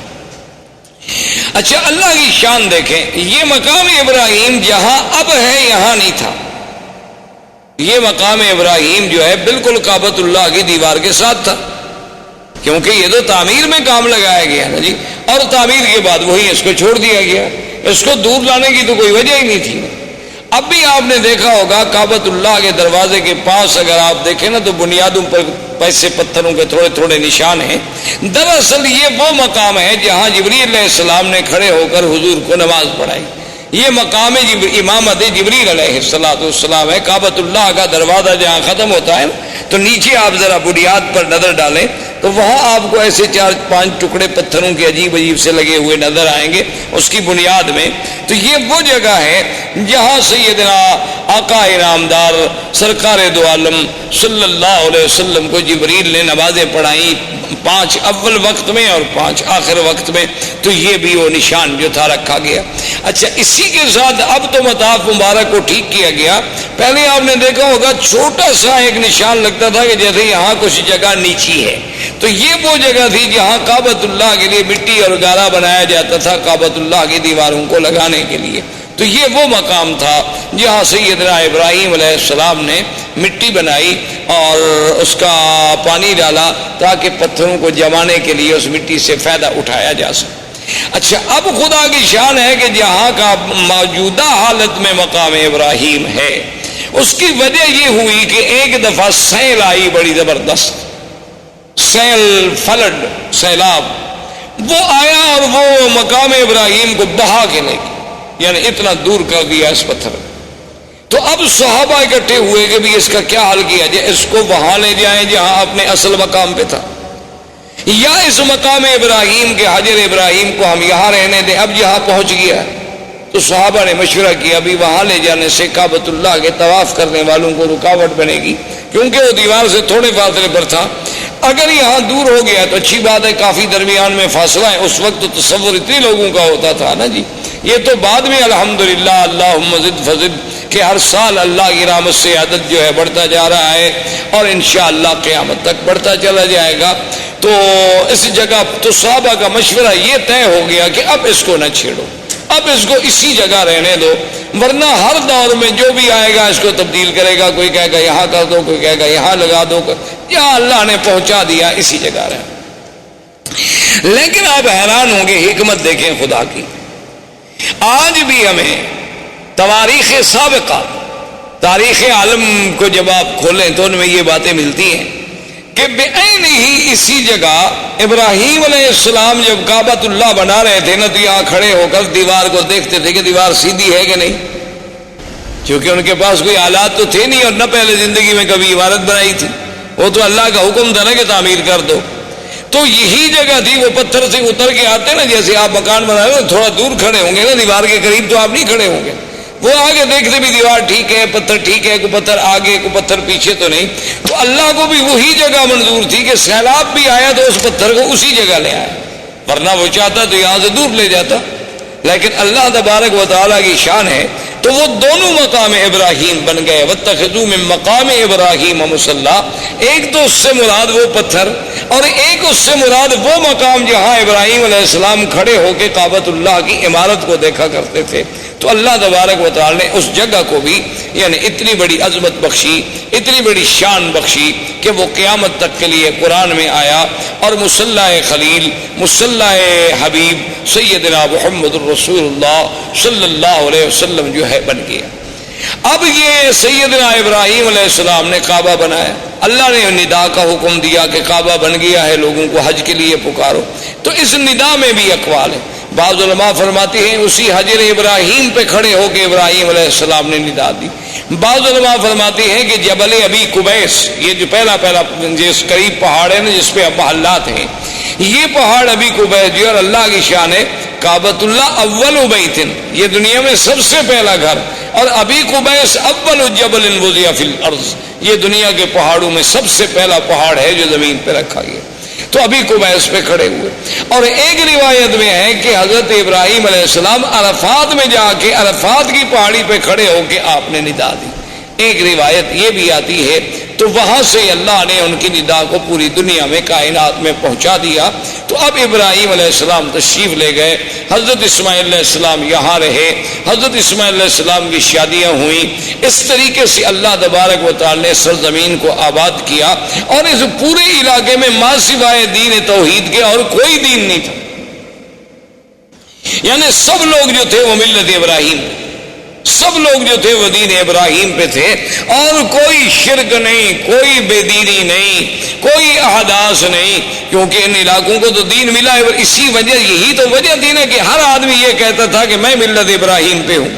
اچھا اللہ کی شان دیکھیں، یہ مقام ابراہیم جہاں اب ہے یہاں نہیں تھا، یہ مقام ابراہیم جو ہے بالکل کعبۃ اللہ کی دیوار کے ساتھ تھا، کیونکہ یہ تو تعمیر میں کام لگایا گیا نا جی، اور تعمیر کے بعد وہی اس کو چھوڑ دیا گیا۔ اس کو دور لانے کی تو کوئی وجہ ہی نہیں تھی۔ اب بھی آپ نے دیکھا ہوگا کعبۃ اللہ کے دروازے کے پاس اگر آپ دیکھیں نا تو بنیادوں پر پیسے پتھروں کے تھوڑے تھوڑے نشان ہیں۔ دراصل یہ وہ مقام ہے جہاں جبریل علیہ السلام نے کھڑے ہو کر حضور کو نماز پڑھائی۔ یہ مقام امامت جبریل علیہ السلام ہے۔ کعبۃ اللہ کا دروازہ جہاں ختم ہوتا ہے تو نیچے آپ ذرا بنیاد پر نظر ڈالیں تو وہاں آپ کو ایسے 4-5 ٹکڑے پتھروں کے عجیب عجیب سے لگے ہوئے نظر آئیں گے اس کی بنیاد میں۔ تو یہ وہ جگہ ہے جہاں سیدنا آقا انعامدار سرکار دو عالم صلی اللہ علیہ وسلم کو جبریل نے نمازیں پڑھائیں، 5 اول وقت میں اور 5 آخر وقت میں۔ تو یہ بھی وہ نشان جو تھا رکھا گیا۔ اچھا، اسی کے ساتھ اب تو مطاف مبارک کو ٹھیک کیا گیا۔ پہلے آپ نے دیکھا ہوگا چھوٹا سا ایک نشان لگتا تھا کہ جیسے یہاں کچھ جگہ نیچی ہے، تو یہ وہ جگہ تھی جہاں کعبۃ اللہ کے لیے مٹی اور گارا بنایا جاتا تھا کعبۃ اللہ کی دیواروں کو لگانے کے لیے۔ تو یہ وہ مقام تھا جہاں سیدنا ابراہیم علیہ السلام نے مٹی بنائی اور اس کا پانی ڈالا تاکہ پتھروں کو جمانے کے لیے اس مٹی سے فائدہ اٹھایا جا سکے۔ اچھا، اب خدا کی شان ہے کہ جہاں کا موجودہ حالت میں مقام ابراہیم ہے، اس کی وجہ یہ ہوئی کہ ایک دفعہ سیل آئی بڑی زبردست، سیل، فلڈ، سیلاب، وہ آیا اور وہ مقام ابراہیم کو بہا کے لے گیا، یعنی اتنا دور کر دیا اس پتھر۔ تو اب صحابہ اکٹھے ہوئے کہ بھی اس کا کیا حل کیا جائے، اس کو وہاں لے جائیں جہاں اپنے اصل مقام پہ تھا، یا اس مقام ابراہیم کے حجر ابراہیم کو ہم یہاں رہنے دیں، اب یہاں پہنچ گیا ہے۔ تو صحابہ نے مشورہ کیا بھی وہاں لے جانے سے کعبۃ اللہ کے طواف کرنے والوں کو رکاوٹ بنے گی، کیونکہ وہ دیوار سے تھوڑے فاصلے پر تھا۔ اگر یہاں دور ہو گیا تو اچھی بات ہے، کافی درمیان میں فاصلہ ہے، اس وقت تو تصور اتنے لوگوں کا ہوتا تھا نا جی۔ یہ تو بعد میں الحمدللہ اللہم زد فزد کہ ہر سال اللہ کی رحمت سے عدد جو ہے بڑھتا جا رہا ہے اور انشاءاللہ قیامت تک بڑھتا چلا جائے گا۔ تو اس جگہ تو صحابہ کا مشورہ یہ طے ہو گیا کہ اب اس کو نہ چھیڑو، اب اس کو اسی جگہ رہنے دو، ورنہ ہر دور میں جو بھی آئے گا اس کو تبدیل کرے گا، کوئی کہے گا یہاں کر دو، کوئی کہے گا یہاں لگا دو، یہاں اللہ نے پہنچا دیا اسی جگہ رہے۔ لیکن آپ حیران ہوں گے، حکمت دیکھیں خدا کی۔ آج بھی ہمیں تواریخ سابقہ، تاریخ عالم کو جب آپ کھولیں تو ان میں یہ باتیں ملتی ہیں کہ بعین ہی اسی جگہ ابراہیم علیہ السلام جب کعبۃ اللہ بنا رہے تھے نا تو یہاں کھڑے ہو کر دیوار کو دیکھتے تھے کہ دیوار سیدھی ہے کہ نہیں، کیونکہ ان کے پاس کوئی آلات تو تھے نہیں اور نہ پہلے زندگی میں کبھی عمارت بنائی تھی، وہ تو اللہ کا حکم تھا نا کہ تعمیر کر دو۔ تو یہی جگہ تھی، وہ پتھر سے اتر کے آتے نا، جیسے آپ مکان بنا رہے ہو تھوڑا دور کھڑے ہوں گے نا دیوار کے قریب، تو آپ نہیں کھڑے ہوں گے، وہ آگے دیکھتے بھی دیوار ٹھیک ہے، پتھر ٹھیک ہے، کوئی پتھر آگے کوئی پتھر پیچھے تو نہیں۔ تو اللہ کو بھی وہی جگہ منظور تھی کہ سیلاب بھی آیا تو اس پتھر کو اسی جگہ لے آیا، ورنہ وہ چاہتا تو یہاں سے دور لے جاتا۔ لیکن اللہ تبارک و تعالیٰ کی شان ہے تو وہ دونوں مقام ابراہیم بن گئے۔ واتخذوا من مقام ابراہیم مصلی، ایک تو اس سے مراد وہ پتھر اور ایک اس سے مراد وہ مقام جہاں ابراہیم علیہ السلام کھڑے ہو کے کعبۃ اللہ کی عمارت کو دیکھا کرتے تھے۔ تو اللہ تبارک و تعالی نے اس جگہ کو بھی یعنی اتنی بڑی عظمت بخشی، اتنی بڑی شان بخشی کہ وہ قیامت تک کے لیے قرآن میں آیا اور مصلی خلیل، مصلی حبیب سیدنا محمد الرسول اللہ صلی اللہ علیہ وسلم جو ہے بن گیا۔ اب یہ سیدنا ابراہیم علیہ السلام نے کعبہ بنایا، اللہ نے ندا کا حکم دیا کہ کعبہ بن گیا ہے، لوگوں کو حج کے لیے پکارو۔ تو اس ندا میں بھی اقوال ہیں، بعض علماء فرماتے ہیں اسی حجر ابراہیم پہ کھڑے ہو کے ابراہیم علیہ السلام نے ندا دی، بعض علماء فرماتے ہیں کہ جبل ابی قبیس، یہ جو پہلا جس قریب پہاڑ ہے نا جس پہ اب محلات ہیں، یہ پہاڑ ابی قبیس جو اور اللہ کی شان ہے، کعبۃ اللہ اول بیت، یہ دنیا میں سب سے پہلا گھر، اور ابی قبیس اول جبل وضع فی الارض، یہ دنیا کے پہاڑوں میں سب سے پہلا پہاڑ ہے جو زمین پہ رکھا گیا۔ تو ابھی قبیس پہ کھڑے ہوئے، اور ایک روایت میں ہے کہ حضرت ابراہیم علیہ السلام عرفات میں جا کے عرفات کی پہاڑی پہ کھڑے ہو کے آپ نے ندا دی، ایک روایت یہ بھی آتی ہے۔ تو وہاں سے اللہ نے ان کی ندا کو پوری دنیا میں کائنات میں پہنچا دیا۔ تو اب ابراہیم علیہ السلام تشریف لے گئے، حضرت اسماعیل علیہ السلام یہاں رہے، حضرت اسماعیل علیہ السلام کی شادیاں ہوئیں، اس طریقے سے اللہ تبارک و تعالی نے سرزمین کو آباد کیا، اور اس پورے علاقے میں ماں سوائے دین توحید کے اور کوئی دین نہیں تھا۔ یعنی سب لوگ جو تھے وہ ملت ابراہیم، سب لوگ جو تھے وہ دین ابراہیم پہ تھے، اور کوئی شرک نہیں، کوئی بے دینی نہیں، کوئی احداث نہیں، کیونکہ ان علاقوں کو تو دین ملا ہے۔ اسی وجہ، یہی تو وجہ تھی نا کہ ہر آدمی یہ کہتا تھا کہ میں ملت ابراہیم پہ ہوں۔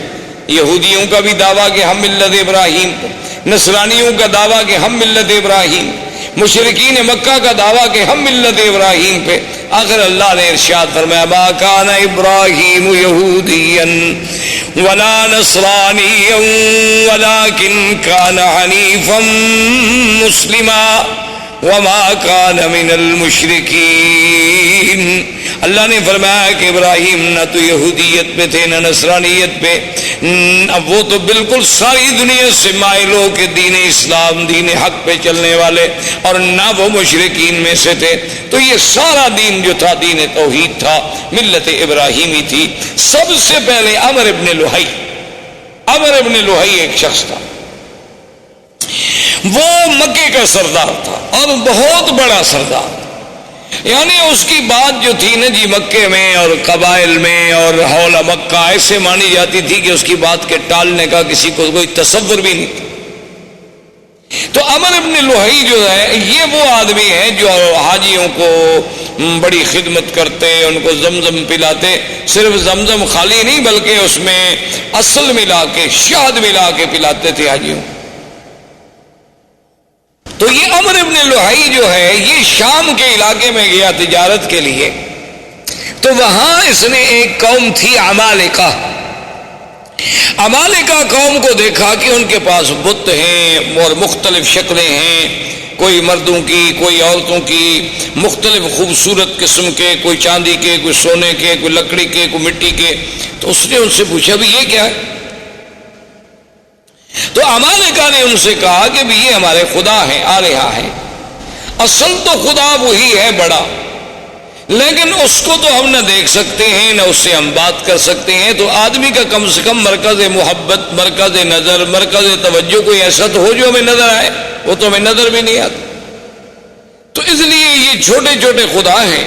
یہودیوں کا بھی دعویٰ کہ ہم ملت ابراہیم پہ، نصرانیوں کا دعویٰ کہ ہم ملت ابراہیم، مشرکین مکہ کا دعویٰ کہ ہم ملت ابراہیم پہ۔ آخر اللہ نے ارشاد فرمایا ما کان ابراہیم یہودیا ولا نصرانیا ولکن کان حنیفا مسلما وما کان من المشرکین۔ اللہ نے فرمایا کہ ابراہیم نہ تو یہودیت پہ تھے نہ نصرانیت پہ، اب وہ تو بالکل ساری دنیا سے مائل ہو کے دین اسلام، دین حق پہ چلنے والے، اور نہ وہ مشرکین میں سے تھے۔ تو یہ سارا دین جو تھا دین توحید تھا، ملت ابراہیمی تھی۔ سب سے پہلے عمر ابن لوہی، عمر ابن لوہی ایک شخص تھا، وہ مکے کا سردار تھا اور بہت بڑا سردار، یعنی اس کی بات جو تھی نا جی مکے میں اور قبائل میں اور حول مکہ ایسے مانی جاتی تھی کہ اس کی بات کے ٹالنے کا کسی کو کوئی تصور بھی نہیں تھا۔ تو عمر ابن لوہی جو ہے یہ وہ آدمی ہے جو حاجیوں کو بڑی خدمت کرتے، ان کو زمزم پلاتے، صرف زمزم خالی نہیں بلکہ اس میں اصل ملا کے، شہد ملا کے پلاتے تھے حاجیوں۔ تو یہ عمر ابن لوہی جو ہے یہ شام کے علاقے میں گیا تجارت کے لیے، تو وہاں اس نے ایک قوم تھی عمالقہ، عمالقہ قوم کو دیکھا کہ ان کے پاس بت ہیں اور مختلف شکلیں ہیں، کوئی مردوں کی، کوئی عورتوں کی، مختلف خوبصورت قسم کے، کوئی چاندی کے، کوئی سونے کے، کوئی لکڑی کے، کوئی مٹی کے۔ تو اس نے ان سے پوچھا بھی یہ کیا ہے؟ تو عمالقہ نے ان سے کہا کہ بھی یہ ہمارے خدا ہیں، آلہہ ہیں۔ اصل تو خدا وہی ہے بڑا، لیکن اس کو تو ہم نہ دیکھ سکتے ہیں نہ اس سے ہم بات کر سکتے ہیں، تو آدمی کا کم سے کم مرکز محبت، مرکز نظر، مرکز توجہ کوئی ایسا تو ہو جو ہمیں نظر آئے، وہ تو ہمیں نظر بھی نہیں آتا۔ تو اس لیے یہ چھوٹے چھوٹے خدا ہیں،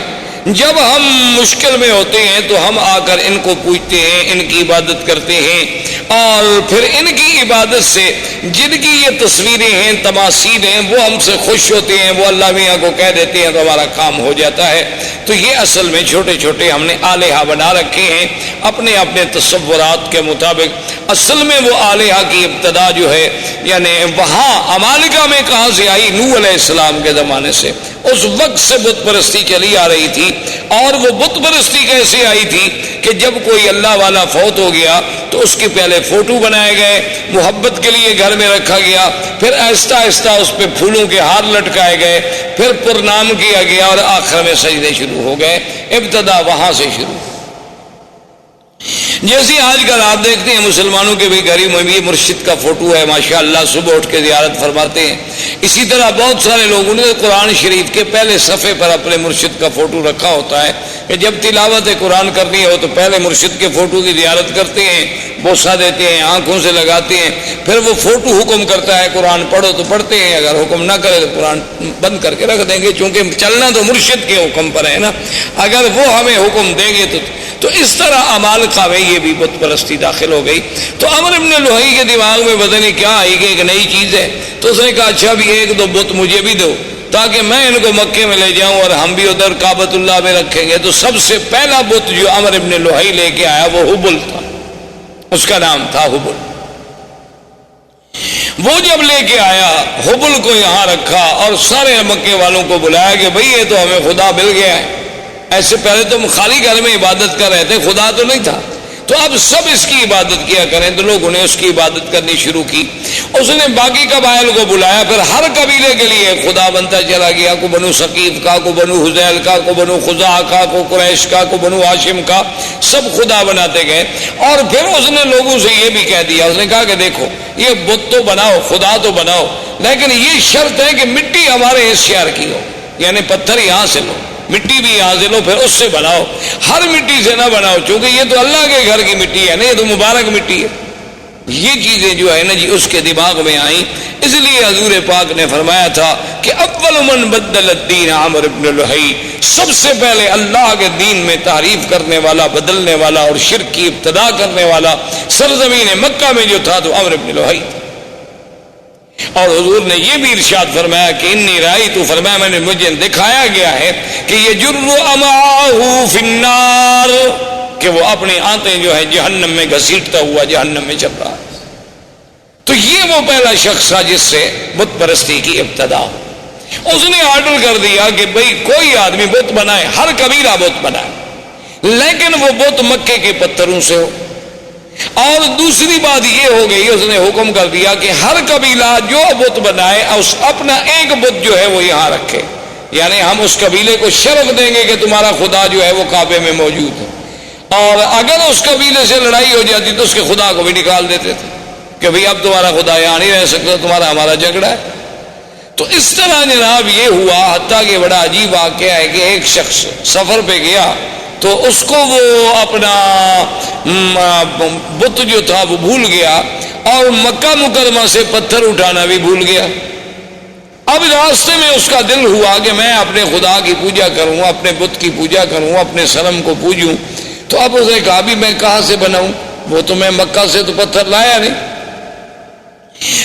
جب ہم مشکل میں ہوتے ہیں تو ہم آ کر ان کو پوجتے ہیں، ان کی عبادت کرتے ہیں، اور پھر ان کی عبادت سے جن کی یہ تصویریں ہیں، تماثیل ہیں، وہ ہم سے خوش ہوتے ہیں، وہ اللہ میاں کو کہہ دیتے ہیں تو ہمارا کام ہو جاتا ہے۔ تو یہ اصل میں چھوٹے چھوٹے ہم نے آلہہ بنا رکھے ہیں اپنے اپنے تصورات کے مطابق۔ اصل میں وہ آلہہ کی ابتدا جو ہے یعنی وہاں عمالقہ میں کہاں سے آئی؟ نوح علیہ السلام کے زمانے سے، اس وقت سے بت پرستی چلی آ رہی تھی۔ اور وہ بت پرستی کیسے آئی تھی کہ جب کوئی اللہ والا فوت ہو گیا تو اس کے پہلے فوٹو بنائے گئے، محبت کے لیے گھر میں رکھا گیا، پھر آہستہ آہستہ اس پہ پھولوں کے ہار لٹکائے گئے، پھر پرنام کیا گیا، اور آخر میں سجدے شروع ہو گئے۔ ابتدا وہاں سے شروع۔ جیسے آج کل آپ دیکھتے ہیں مسلمانوں کے بھی گھر میں بھی مرشد کا فوٹو ہے، ماشاءاللہ صبح اٹھ کے زیارت فرماتے ہیں۔ اسی طرح بہت سارے لوگوں نے قرآن شریف کے پہلے صفحے پر اپنے مرشد کا فوٹو رکھا ہوتا ہے کہ جب تلاوت قرآن کرنی ہو تو پہلے مرشد کے فوٹو کی زیارت کرتے ہیں، بوسہ دیتے ہیں، آنکھوں سے لگاتے ہیں، پھر وہ فوٹو حکم کرتا ہے قرآن پڑھو تو پڑھتے ہیں، اگر حکم نہ کرے تو قرآن بند کر کے رکھ دیں گے، چونکہ چلنا تو مرشد کے حکم پر ہے نا، اگر وہ ہمیں حکم دیں گے تو اس طرح عمالقہ میں یہ بھی بت پرستی داخل ہو گئی۔ تو عمر ابن لوہی کے دماغ میں پتہ نہیں کیا آئی کہ ایک نئی چیز ہے، تو اس نے کہا اچھا بھی ایک دو بت مجھے بھی دو تاکہ میں ان کو مکے میں لے جاؤں اور ہم بھی ادھر کعبۃ اللہ میں رکھیں گے۔ تو سب سے پہلا بت جو عمر ابن لوہی لے کے آیا وہ حبل تھا، اس کا نام تھا حبل۔ وہ جب لے کے آیا حبل کو یہاں رکھا اور سارے مکے والوں کو بلایا کہ بھئی یہ تو ہمیں خدا مل گیا ہے، ایسے پہلے تو ہم خالی گھر میں عبادت کر رہے تھے، خدا تو نہیں تھا، تو اب سب اس کی عبادت کیا کریں۔ تو لوگوں نے اس کی عبادت کرنی شروع کی۔ اس نے باقی قبائل کو بلایا، پھر ہر قبیلے کے لیے خدا بنتا چلا گیا، کو بنو ثقیف کا، کو بنو حذیل کا، کو بنو خزاعہ کا، کو قریش کا، کو بنو ہاشم کا، سب خدا بناتے گئے۔ اور پھر اس نے لوگوں سے یہ بھی کہہ دیا، اس نے کہا کہ دیکھو یہ بت تو بناؤ، خدا تو بناؤ، لیکن یہ شرط ہے کہ مٹی ہمارے اس شہر کی ہو، یعنی پتھر یہاں سے لو، مٹی بھی یہاں سے لو، پھر اس سے بناؤ، ہر مٹی سے نہ بناؤ، چونکہ یہ تو اللہ کے گھر کی مٹی ہے نا، یہ تو مبارک مٹی ہے، یہ چیزیں جو ہے نا جی اس کے دماغ میں آئیں. اس لیے حضور پاک نے فرمایا تھا کہ اول من بدل الدین عامر بن لہی، سب سے پہلے اللہ کے دین میں تعریف کرنے والا، بدلنے والا اور شرک کی ابتدا کرنے والا سرزمین مکہ میں جو تھا تو عامر بن لہی تھا. اور حضور نے یہ بھی ارشاد فرمایا کہ انی رأیت، فرمایا میں نے مجھے دکھایا گیا ہے کہ یجر امعاہ فی النار، کہ وہ اپنی آنتیں جو ہے جہنم میں گھسیٹتا ہوا جہنم میں چل رہا ہے. تو یہ وہ پہلا شخص تھا جس سے بت پرستی کی ابتدا. اس نے آرڈر کر دیا کہ بھئی کوئی آدمی بت بنائے، ہر قبیلہ بت بنائے، لیکن وہ بت مکے کے پتھروں سے ہو. اور دوسری بات یہ ہو گئی، اس نے حکم کر دیا کہ ہر قبیلہ جو بت بنائے اس اپنا ایک بت جو ہے وہ یہاں رکھے. یعنی ہم اس قبیلے کو شرف دیں گے کہ تمہارا خدا جو ہے وہ کعبے میں موجود ہے، اور اگر اس قبیلے سے لڑائی ہو جاتی تو اس کے خدا کو بھی نکال دیتے تھے کہ بھئی اب تمہارا خدا یہاں نہیں رہ سکتا، تمہارا ہمارا جھگڑا ہے. تو اس طرح جناب یہ ہوا، حتیٰ کہ بڑا عجیب واقعہ ہے کہ ایک شخص سفر پہ گیا تو اس کو وہ اپنا بت جو تھا وہ بھول گیا، اور مکہ مکرمہ سے پتھر اٹھانا بھی بھول گیا. اب راستے میں اس کا دل ہوا کہ میں اپنے خدا کی پوجا کروں، اپنے بت کی پوجا کروں، اپنے صنم کو پوجوں. تو اب اس نے کہا بھی میں کہاں سے بناؤں، وہ تو میں مکہ سے تو پتھر لایا نہیں.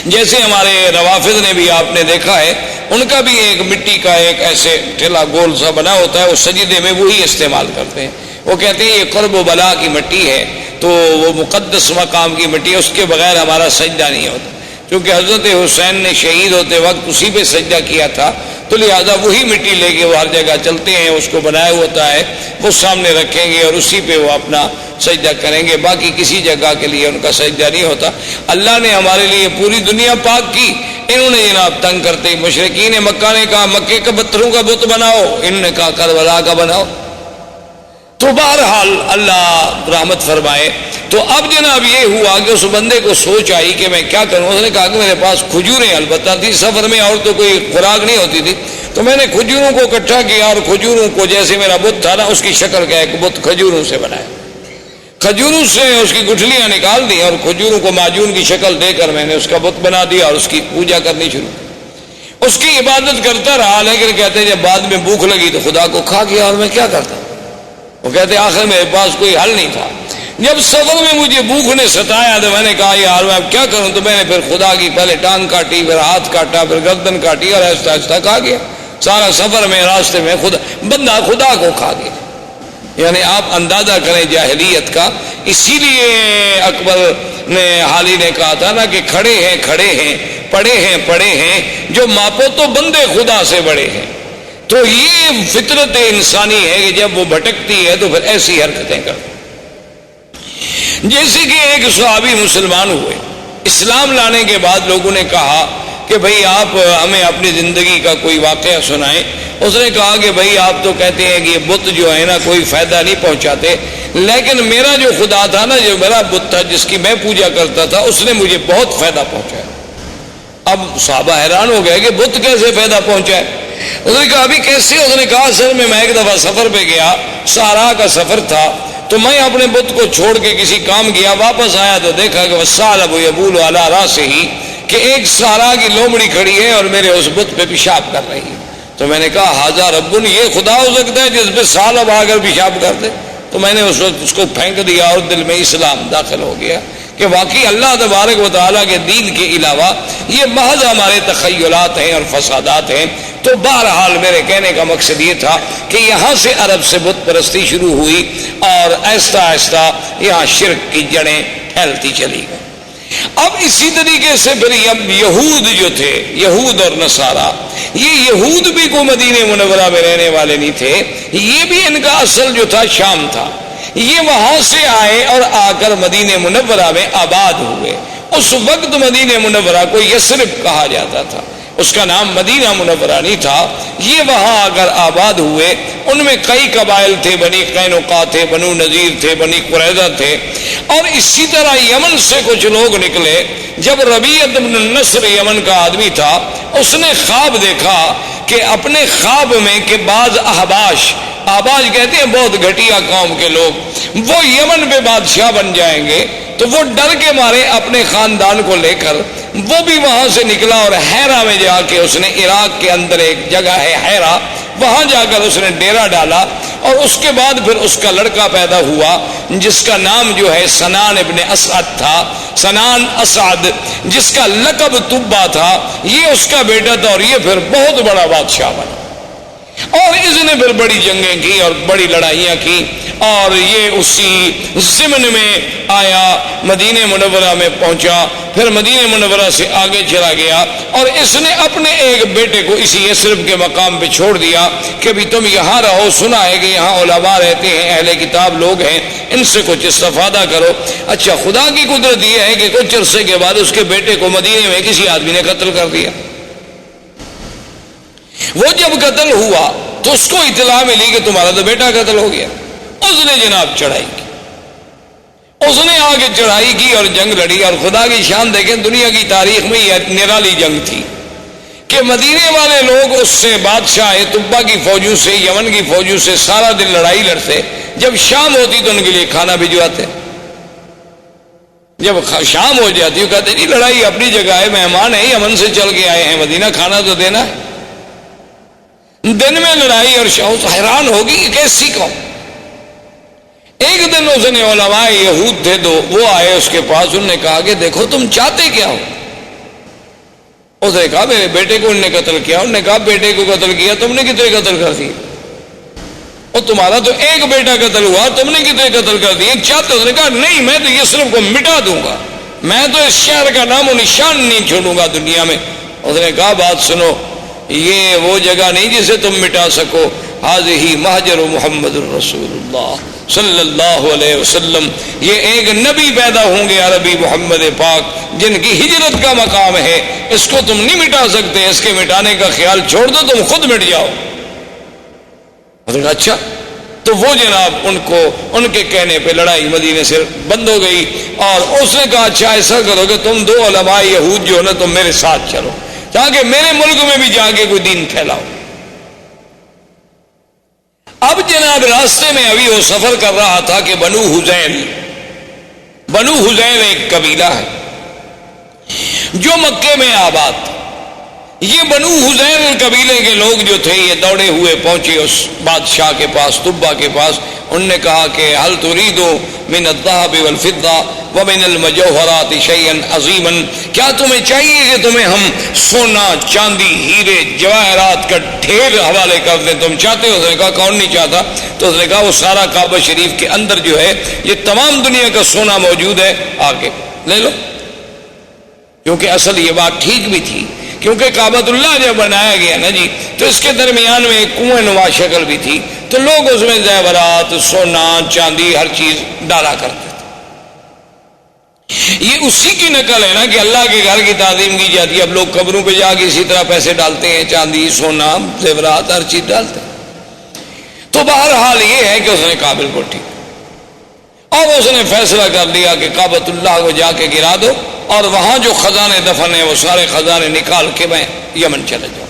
جیسے ہمارے روافض نے بھی آپ نے دیکھا ہے، ان کا بھی ایک مٹی کا ایک ایسے ٹھیلا گول سا بنا ہوتا ہے، وہ سجدے میں وہی استعمال کرتے ہیں. وہ کہتے ہیں یہ قرب و بلا کی مٹی ہے، تو وہ مقدس مقام کی مٹی ہے، اس کے بغیر ہمارا سجدہ نہیں ہوتا. کیونکہ حضرت حسین نے شہید ہوتے وقت اسی پہ سجدہ کیا تھا، تو لہذا وہی مٹی لے کے وہ ہر جگہ چلتے ہیں، اس کو بنایا ہوتا ہے، وہ سامنے رکھیں گے اور اسی پہ وہ اپنا سجدہ کریں گے. باقی کسی جگہ کے لیے ان کا سجدہ نہیں ہوتا. اللہ نے ہمارے لیے پوری دنیا پاک کی، انہوں نے جناب تنگ کرتے مشرکین مکہ نے کہا مکے کے پتھروں کا بت بناؤ، انہوں نے کہا کربلا کا بناؤ. تو بہرحال اللہ رحمت فرمائے. تو اب جناب یہ ہوا کہ اس بندے کو سوچ آئی کہ میں کیا کروں. اس نے کہا کہ میرے پاس کھجوریں البتہ تھی، سفر میں اور تو کوئی خوراک نہیں ہوتی تھی، تو میں نے کھجوروں کو اکٹھا کیا اور کھجوروں کو جیسے میرا بت تھا نا اس کی شکل کا ایک بت کھجوروں سے بنایا. کھجوروں سے اس کی گٹھلیاں نکال دی اور کھجوروں کو معجون کی شکل دے کر میں نے اس کا بت بنا دیا اور اس کی پوجا کرنی شروع کی. اس کی عبادت کرتا رہا، لیکن کہتے ہیں جب بعد میں بھوک لگی تو خدا کو کھا گیا اور میں کیا کرتا. وہ کہتے آخر میرے پاس کوئی حل نہیں تھا. جب سفر میں مجھے بھوک نے ستایا تو میں نے کہا یار میں اب کیا کروں. تو میں نے پھر خدا کی پہلے ٹانگ کاٹی، پھر ہاتھ کاٹا، پھر گردن کاٹی اور آہستہ آہستہ کھا گیا. سارا سفر میں راستے میں بندہ خدا کو کھا گیا. یعنی آپ اندازہ کریں جاہلیت کا. اسی لیے اکبر نے حالی نے کہا تھا نا کہ کھڑے ہیں پڑے ہیں جو ماپو تو بندے خدا سے بڑے ہیں. تو یہ فطرت انسانی ہے کہ جب وہ بھٹکتی ہے تو پھر ایسی حرکتیں کرتی. جیسے کہ ایک صحابی مسلمان ہوئے، اسلام لانے کے بعد لوگوں نے کہا کہ بھئی آپ ہمیں اپنی زندگی کا کوئی واقعہ سنائیں. اس نے کہا کہ بھئی آپ تو کہتے ہیں کہ یہ بت جو ہے نا کوئی فائدہ نہیں پہنچاتے، لیکن میرا جو خدا تھا نا، جو میرا بت تھا جس کی میں پوجا کرتا تھا، اس نے مجھے بہت فائدہ پہنچایا. اب صحابہ حیران ہو گئے کہ بت کیسے فائدہ پہنچائے. اس نے کہا ابھی کیسے. اس نے کہا اصل میں ایک دفعہ سفر پہ گیا، صحرا کا سفر تھا، تو میں اپنے بت کو چھوڑ کے کسی کام گیا، واپس آیا تو دیکھا کہ وَالثَّعْلَبُ يَبُولُ عَلَىٰ رَأْسِهِ، کہ ایک صحرا کی لومڑی کھڑی ہے اور میرے اس بت پہ پیشاب کر رہی ہے. تو میں نے کہا ھذا رب، یہ خدا ہو سکتا ہے جس پہ ثعلب آ کر پیشاب کر دے. تو میں نے اس وقت اس کو پھینک دیا اور دل میں اسلام داخل ہو گیا کہ واقعی اللہ تبارک و تعالیٰ کے دین کے علاوہ یہ محض ہمارے تخیلات ہیں اور فسادات ہیں. تو بہرحال میرے کہنے کا مقصد یہ تھا کہ یہاں سے عرب سے بت پرستی شروع ہوئی اور آہستہ آہستہ یہاں شرک کی جڑیں پھیلتی چلی گئی. اب اسی طریقے سے پھر یہود جو تھے، یہود اور نصارہ، یہ یہود بھی کو مدینہ منورہ میں رہنے والے نہیں تھے، یہ بھی ان کا اصل جو تھا شام تھا. یہ وہاں سے آئے اور آ کر مدینہ منورہ میں آباد ہوئے. اس وقت مدینہ منورہ کو یثرب کہا جاتا تھا، اس کا نام مدینہ منورہ نہیں تھا. یہ وہاں آ کر آباد ہوئے. ان میں کئی قبائل تھے، بنی قینقاع تھے، بنو نذیر تھے، بنی قریظہ تھے، اور اسی طرح یمن سے کچھ لوگ نکلے. جب ربیعۃ بن النصر یمن کا آدمی تھا، اس نے خواب دیکھا کہ اپنے خواب میں کہ بعض احباش کہتے ہیں بہت گھٹیا قوم کے لوگ، وہ یمن پہ بادشاہ بن جائیں گے. تو وہ ڈر کے مارے اپنے خاندان کو لے کر وہ بھی وہاں سے نکلا اور حیرہ میں جا کے اس نے، عراق کے اندر ایک جگہ ہے حیرہ، وہاں جا کر اس نے ڈیرا ڈالا، اور اس کے بعد پھر اس کا لڑکا پیدا ہوا جس کا نام جو ہے سنان ابن اسعد تھا، سنان اسعد، جس کا لقب تبا تھا، یہ اس کا بیٹا تھا، اور یہ پھر بہت بڑا بادشاہ بنا، اور اس نے پھر بڑی جنگیں کی اور بڑی لڑائیاں کی، اور یہ اسی ضمن میں آیا، مدینہ منورہ میں پہنچا، پھر مدینہ منورہ سے آگے چلا گیا، اور اس نے اپنے ایک بیٹے کو اسی یثرب کے مقام پہ چھوڑ دیا کہ بھی تم یہاں رہو، سنا ہے کہ یہاں علماء رہتے ہیں، اہل کتاب لوگ ہیں، ان سے کچھ استفادہ کرو۔ اچھا، خدا کی قدرت یہ ہے کہ کچھ عرصے کے بعد اس کے بیٹے کو مدینے میں کسی آدمی نے قتل کر دیا۔ وہ جب قتل ہوا تو اس کو اطلاع ملی کہ تمہارا تو بیٹا قتل ہو گیا، اس نے جناب چڑھائی کی، اس نے آگے چڑھائی کی اور جنگ لڑی، اور خدا کی شان دیکھیں، دنیا کی تاریخ میں یہ نرالی جنگ تھی کہ مدینے والے لوگ اس سے بادشاہ طبا کی فوجوں سے، یمن کی فوجوں سے سارا دن لڑائی لڑتے، جب شام ہوتی تو ان کے لیے کھانا بھجواتے، جب شام ہو جاتی وہ کہتے جی لڑائی اپنی جگہ ہے، مہمان ہیں یمن سے چل کے آئے ہیں مدینہ، کھانا تو دینا ہے۔ دن میں لڑائی اور شام، حیران ہوگی کہ کیسی قوم۔ ایک دن اس نے علماء یہود تھے دو، وہ آئے اس کے پاس، انہوں نے کہا کہ دیکھو تم چاہتے کیا ہو؟ اس نے کہا میرے بیٹے کو انہوں نے قتل کیا۔ انہوں نے کہا بیٹے کو قتل کیا، تم نے کتنے قتل کر دیے؟ اور تمہارا تو ایک بیٹا قتل ہوا، تم نے کتنے قتل کر دیے؟ چاہتے؟ اس نے کہا نہیں، میں تو یثرب کو مٹا دوں گا، میں تو اس شہر کا نام و نشان نہیں چھوڑوں گا دنیا میں۔ اس نے کہا بات سنو، یہ وہ جگہ نہیں جسے تم مٹا سکو، ہذہ مہجر محمد الرسول اللہ صلی اللہ علیہ وسلم، یہ ایک نبی پیدا ہوں گے عربی محمد پاک جن کی ہجرت کا مقام ہے، اس کو تم نہیں مٹا سکتے، اس کے مٹانے کا خیال چھوڑ دو، تم خود مٹ جاؤ۔ اچھا، تو وہ جناب ان کو ان کے کہنے پہ لڑائی مدینے سے بند ہو گئی، اور اس نے کہا اچھا ایسا کرو کہ تم دو علماء یہود جو ہے نا تم میرے ساتھ چلو تاکہ میرے ملک میں بھی جا کے کوئی دین پھیلاؤ۔ اب جناب راستے میں ابھی وہ سفر کر رہا تھا کہ بنو حذیل ایک قبیلہ ہے جو مکے میں آباد، یہ بنو حذیل قبیلے کے لوگ جو تھے یہ دوڑے ہوئے پہنچے اس بادشاہ کے پاس، طبا کے پاس۔ انہوں نے کہا کہ هل تريد من الذهب والفضة ومن المجوهرات شيئا عظيما، کیا تمہیں چاہیے کہ تمہیں ہم سونا، چاندی، ہیرے، جواہرات کا ڈھیر حوالے کر دیں؟ تم چاہتے ہو؟ اس نے کہا کون نہیں چاہتا۔ تو اس نے کہا وہ سارا کعبہ شریف کے اندر جو ہے یہ تمام دنیا کا سونا موجود ہے، آگے لے لو۔ کیونکہ اصل یہ بات ٹھیک بھی تھی، کیونکہ کعبۃ اللہ جب بنایا گیا نا جی تو اس کے درمیان میں ایک کنویں نما شکل بھی تھی، تو لوگ اس میں زیورات، سونا، چاندی، ہر چیز ڈالا کرتے تھے۔ یہ اسی کی نقل ہے نا کہ اللہ کے گھر کی تعظیم کی جاتی ہے، اب لوگ قبروں پہ جا کے اسی طرح پیسے ڈالتے ہیں، چاندی، سونا، زیورات، ہر چیز ڈالتے ہیں۔ تو بہرحال یہ ہے کہ اس نے کعبہ کو ٹھیک، اور اس نے فیصلہ کر لیا کہ کعبۃ اللہ کو جا کے گرا دو، اور وہاں جو خزانے دفن ہیں وہ سارے خزانے نکال کے میں یمن چلے جاؤں۔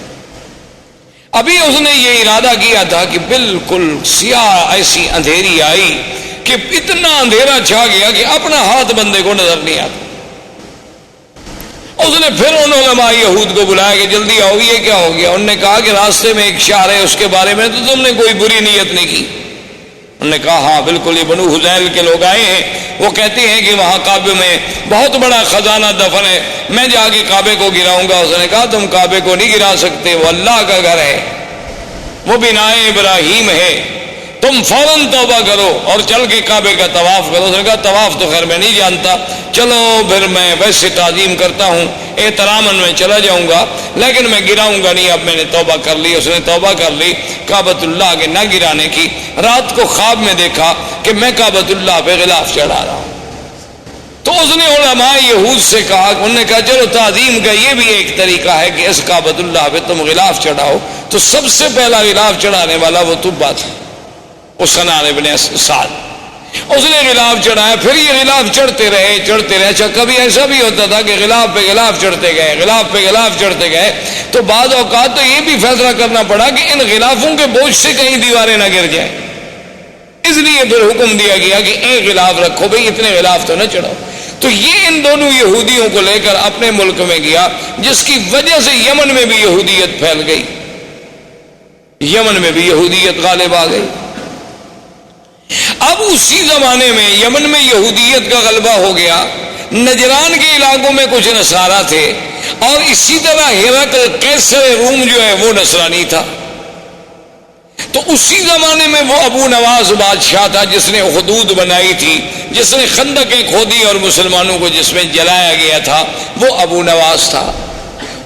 ابھی اس نے یہ ارادہ کیا تھا کہ بالکل سیاہ ایسی اندھیری آئی کہ اتنا اندھیرا چھا گیا کہ اپنا ہاتھ بندے کو نظر نہیں آتا۔ اس نے پھر ان علماء یہود کو بلایا کہ جلدی آؤ، یہ کیا ہو گیا؟ انہوں نے کہا کہ راستے میں ایک شہر ہے، اس کے بارے میں تو تم نے کوئی بری نیت نہیں کی۔ انہوں نے کہا ہاں بالکل، یہ بنو حذیل کے لوگ آئے ہیں، وہ کہتے ہیں کہ وہاں کعبے میں بہت بڑا خزانہ دفن ہے، میں جا کے کعبے کو گراؤں گا۔ اس نے کہا تم کعبے کو نہیں گرا سکتے، وہ اللہ کا گھر ہے، وہ بنائے ابراہیم ہے، تم فوراً توبہ کرو اور چل کے کعبے کا طواف کرو۔ اس نے کہا طواف تو خیر میں نہیں جانتا، چلو پھر میں ویسے تعظیم کرتا ہوں، احتراماً میں چلا جاؤں گا، لیکن میں گراؤں گا نہیں، اب میں نے توبہ کر لی۔ اس نے توبہ کر لی کعبۃ اللہ کے نہ گرانے کی۔ رات کو خواب میں دیکھا کہ میں کعبۃ اللہ پہ غلاف چڑھا رہا ہوں۔ تو اس نے علماء یہود سے کہا، انہوں نے کہا چلو تعظیم کا یہ بھی ایک طریقہ ہے کہ اس کعبۃ اللہ پہ تم غلاف چڑھاؤ۔ تو سب سے پہلا غلاف چڑھانے والا وہ طبا تھا، اس سنان ابن اسعد، اس نے غلاف چڑھایا۔ پھر یہ غلاف چڑھتے رہے۔ اچھا کبھی ایسا بھی ہوتا تھا کہ غلاف پہ غلاف چڑھتے گئے، غلاف پہ غلاف چڑھتے گئے، تو بعض اوقات تو یہ بھی فیصلہ کرنا پڑا کہ ان غلافوں کے بوجھ سے کہیں دیواریں نہ گر جائیں، اس لیے پھر حکم دیا گیا کہ ایک غلاف رکھو، بھئی اتنے غلاف تو نہ چڑھاؤ۔ تو یہ ان دونوں یہودیوں کو لے کر اپنے ملک میں گیا، جس کی وجہ سے یمن میں بھی یہودیت پھیل گئی، یمن میں بھی یہودیت غالب آ گئی۔ اب اسی زمانے میں یمن میں یہودیت کا غلبہ ہو گیا، نجران کے علاقوں میں کچھ نصارہ تھے، اور اسی طرح ہرقل قیصر روم جو ہے وہ نصرانی تھا۔ تو اسی زمانے میں وہ ابو نواس بادشاہ تھا جس نے حدود بنائی تھی، جس نے خندقیں کھودی اور مسلمانوں کو جس میں جلایا گیا تھا، وہ ابو نواس تھا۔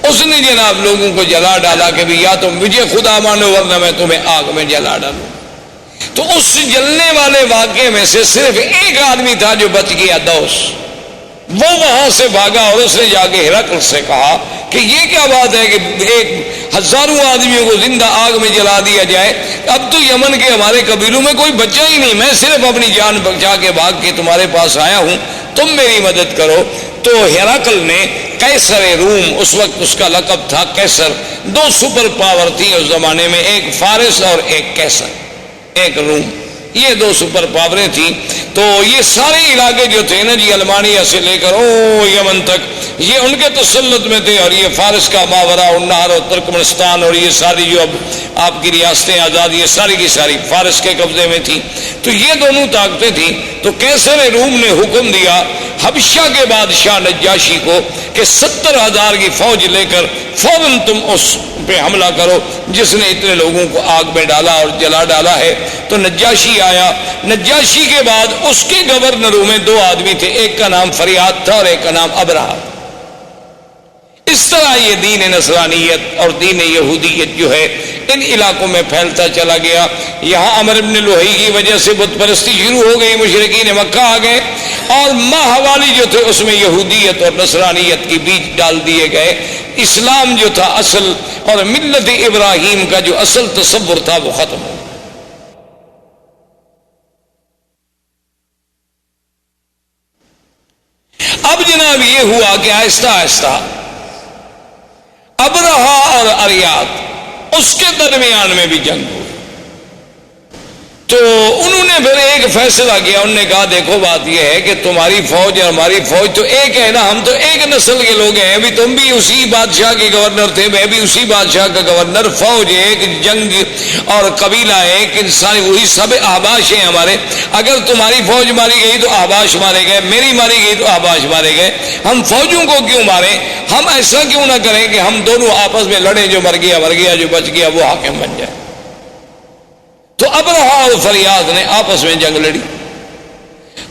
اس نے جناب لوگوں کو جلا ڈالا کہ بھی یا تم مجھے خدا مانو ورنہ میں تمہیں آگ میں جلا ڈالوں۔ تو اس جلنے والے واقعے میں سے صرف ایک آدمی تھا جو بچ گیا، دوس۔ وہ وہاں سے بھاگا اور اس نے جا کے ہرقل سے کہا کہ یہ کیا بات ہے کہ ایک ہزاروں آدمیوں کو زندہ آگ میں جلا دیا جائے، اب تو یمن کے ہمارے قبیلوں میں کوئی بچہ ہی نہیں، میں صرف اپنی جان بچا کے بھاگ کے تمہارے پاس آیا ہوں، تم میری مدد کرو۔ تو ہرقل نے قیصر روم، اس وقت اس کا لقب تھا قیصر، دو سپر پاور تھی اس زمانے میں، ایک فارس اور ایک قیصر، ایک روم، یہ دو سپر پاوریں تھیں۔ تو یہ سارے علاقے جو تھے نا جی، المانیہ سے لے کر یمن تک، یہ ان کے تسلط میں تھے، اور یہ فارس کا ماورا النہر اور ترکمنستان اور یہ ساری جو اب آپ کی ریاستیں آزاد، یہ ساری کی ساری فارس کے قبضے میں تھی۔ تو یہ دونوں طاقتیں تھیں۔ تو قیصر روم نے حکم دیا حبشہ کے بادشاہ نجاشی کو کہ 70,000 کی فوج لے کر فوراً تم اس پہ حملہ کرو جس نے اتنے لوگوں کو آگ میں ڈالا اور جلا ڈالا ہے۔ تو نجاشی آیا۔ نجاشی کے بعد اس کے گورنروں میں دو آدمی تھے، ایک کا نام فریاد تھا اور ایک کا نام ابرہہ۔ اس طرح یہ دین نصرانیت اور دین یہودیت جو ہے ان علاقوں میں پھیلتا چلا گیا۔ یہاں عمر بن لوہی کی وجہ سے بت پرستی شروع ہو گئی، مشرکین مکہ آ گئے، اور ماہوالی جو تھے اس میں یہودیت اور نصرانیت کی بیج ڈال دیے گئے۔ اسلام جو تھا اصل اور ملت ابراہیم کا جو اصل تصور تھا وہ ختم ہو گیا۔ اب جناب یہ ہوا کہ آہستہ آہستہ ابرہہ اور اریاد اس کے درمیان میں بھی جنگ ہوئی۔ تو انہوں نے پھر ایک فیصلہ کیا، انہوں نے کہا دیکھو بات یہ ہے کہ تمہاری فوج اور ہماری فوج تو ایک ہے نا، ہم تو ایک نسل کے لوگ ہیں، ابھی تم بھی اسی بادشاہ کے گورنر تھے، میں بھی اسی بادشاہ کا گورنر، فوج ایک، جنگ اور قبیلہ ایک، انسان وہی، سب احباش ہیں ہمارے۔ اگر تمہاری فوج ماری گئی تو احباش مارے گئے، میری ماری گئی تو احباش مارے گئے، ہم فوجوں کو کیوں ماریں؟ ہم ایسا کیوں نہ کریں کہ ہم دونوں آپس میں لڑیں، جو مر گیا مر گیا، جو بچ گیا وہ حاکم بن جائے۔ تو ابرہہ اور فریاد نے آپس میں جنگ لڑی۔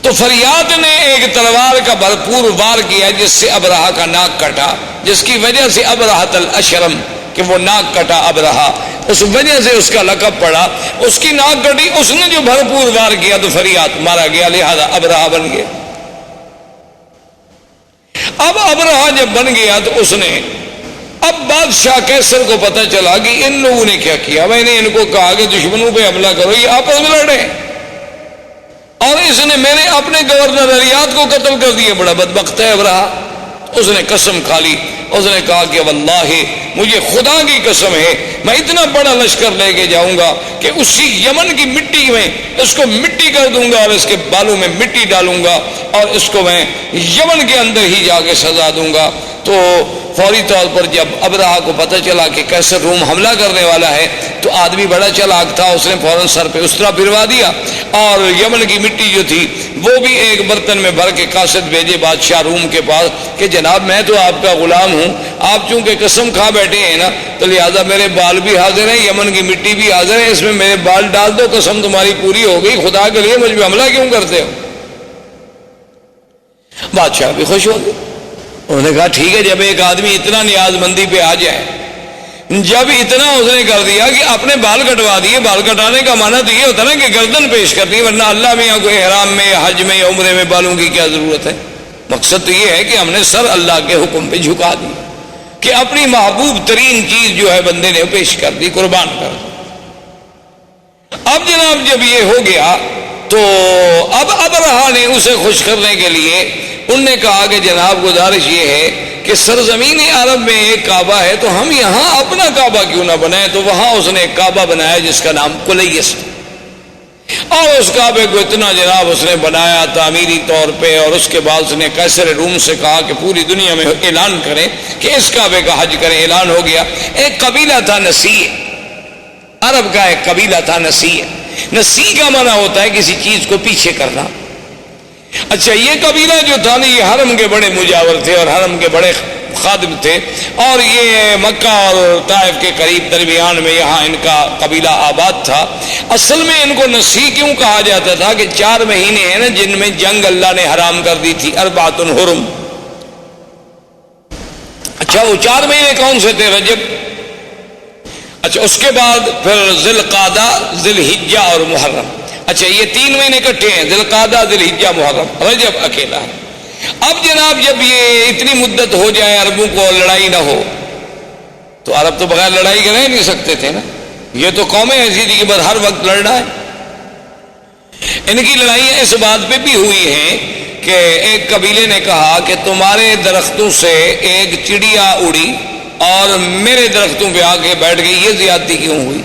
تو فریاد نے ایک تلوار کا بھرپور وار کیا جس سے ابرہہ کا ناک کٹا، جس کی وجہ سے ابرہۃ الاشرم، کہ وہ ناک کٹا ابرہہ، اس وجہ سے اس کا لقب پڑا۔ اس کی ناک کٹی، اس نے جو بھرپور وار کیا تو فریاد مارا گیا، لہذا ابرہہ بن گیا۔ اب ابرہہ جب بن گیا تو اس نے، اب بادشاہ قیصر کو پتہ چلا کہ ان لوگوں نے کیا کیا، میں نے ان کو کہا کہ دشمنوں پہ حملہ کرو، یہ آپس میں لڑے، اور اس نے میرے اپنے گورنر اریاد کو قتل کر دیا، بڑا بدبخت ہے ابرہہ۔ اس نے قسم کھا لی، اس نے کہا کہ واللہ مجھے خدا کی قسم ہے میں اتنا بڑا لشکر لے کے جاؤں گا کہ اسی یمن کی مٹی میں اس کو مٹی کر دوں گا اور اس کے بالوں میں مٹی ڈالوں گا اور اس کو میں یمن کے اندر ہی جا کے سزا دوں گا۔ تو فوری طور پر جب ابرہہ کو پتہ چلا کہ قیصر روم حملہ کرنے والا ہے تو آدمی بڑا چالاک تھا، اس نے فوراً سر پہ اسطرہ پھروا دیا اور یمن کی مٹی جو تھی وہ بھی ایک برتن میں بھر کے قاصد بھیجے بادشاہ روم کے پاس کہ جناب میں تو آپ کا غلام ہوں، آپ چونکہ قسم کھا بیٹھے ہیں نا تو لہٰذا میرے بال بھی حاضر ہیں، یمن کی مٹی بھی حاضر ہے، اس میں میرے بال ڈال دو، قسم تمہاری پوری ہو گئی، خدا کے لیے مجھ پہ حملہ کیوں کرتے ہو؟ بادشاہ بھی خوش ہو گئے، انہوں نے کہا ٹھیک ہے، جب ایک آدمی اتنا نیاز مندی پہ آ جائے، جب اتنا اس نے کر دیا کہ اپنے بال کٹوا دیے، بال کٹانے کا معنی تو یہ ہوتا نا کہ گردن پیش کرنی، ورنہ اللہ میاں کو احرام میں یا حج میں یا عمرے میں بالوں کی کیا ضرورت ہے؟ مقصد تو یہ ہے کہ ہم نے سر اللہ کے حکم پہ جھکا دی کہ اپنی محبوب ترین چیز جو ہے بندے نے پیش کر دی، قربان کر دی۔ اب جناب جب یہ ہو گیا تو اب ابرہہ نے اسے خوش کرنے کے لیے انہوں نے کہا کہ جناب گزارش یہ ہے کہ سرزمین عرب میں ایک کعبہ ہے تو ہم یہاں اپنا کعبہ کیوں نہ بنائیں؟ تو وہاں اس نے ایک کعبہ بنایا جس کا نام کلیس، اور اس کعبے کو اتنا جناب اس نے بنایا تعمیری طور پہ، اور اس کے بعد اس نے قیصر روم سے کہا کہ پوری دنیا میں اعلان کریں کہ اس کعبے کا حج کریں۔ اعلان ہو گیا۔ ایک قبیلہ تھا نسیع، عرب کا ایک قبیلہ تھا نسیع۔ نسیع کا معنی ہوتا ہے کسی چیز کو پیچھے کرنا۔ اچھا، یہ قبیلہ جو تھا نا، یہ حرم کے بڑے مجاور تھے اور حرم کے بڑے خادم تھے، اور یہ مکہ اور طائف کے قریب درمیان میں یہاں ان کا قبیلہ آباد تھا۔ اصل میں ان کو نسیع کیوں کہا جاتا تھا کہ 4 مہینے ہیں نا جن میں جنگ اللہ نے حرام کر دی تھی، اربعۃ حرم۔ اچھا، وہ 4 مہینے کون سے تھے؟ رجب، اچھا اس کے بعد پھر ذی القعدہ، ذی الحجہ اور محرم۔ اچھا، یہ 3 مہینے اکٹھے ہیں، ذی القعدہ، ذی الحجہ، محرم، رجب اکیلا ہے۔ اب جناب جب یہ اتنی مدت ہو جائے عربوں کو لڑائی نہ ہو، تو عرب تو بغیر لڑائی کے رہ نہیں سکتے تھے نا، یہ تو قومیں ایسی تھی کہ بس ہر وقت لڑنا ہے۔ ان کی لڑائیاں اس بات پہ بھی ہوئی ہیں کہ ایک قبیلے نے کہا کہ تمہارے درختوں سے ایک چڑیا اڑی اور میرے درختوں پہ آ کے بیٹھ گئی، یہ زیادتی کیوں ہوئی؟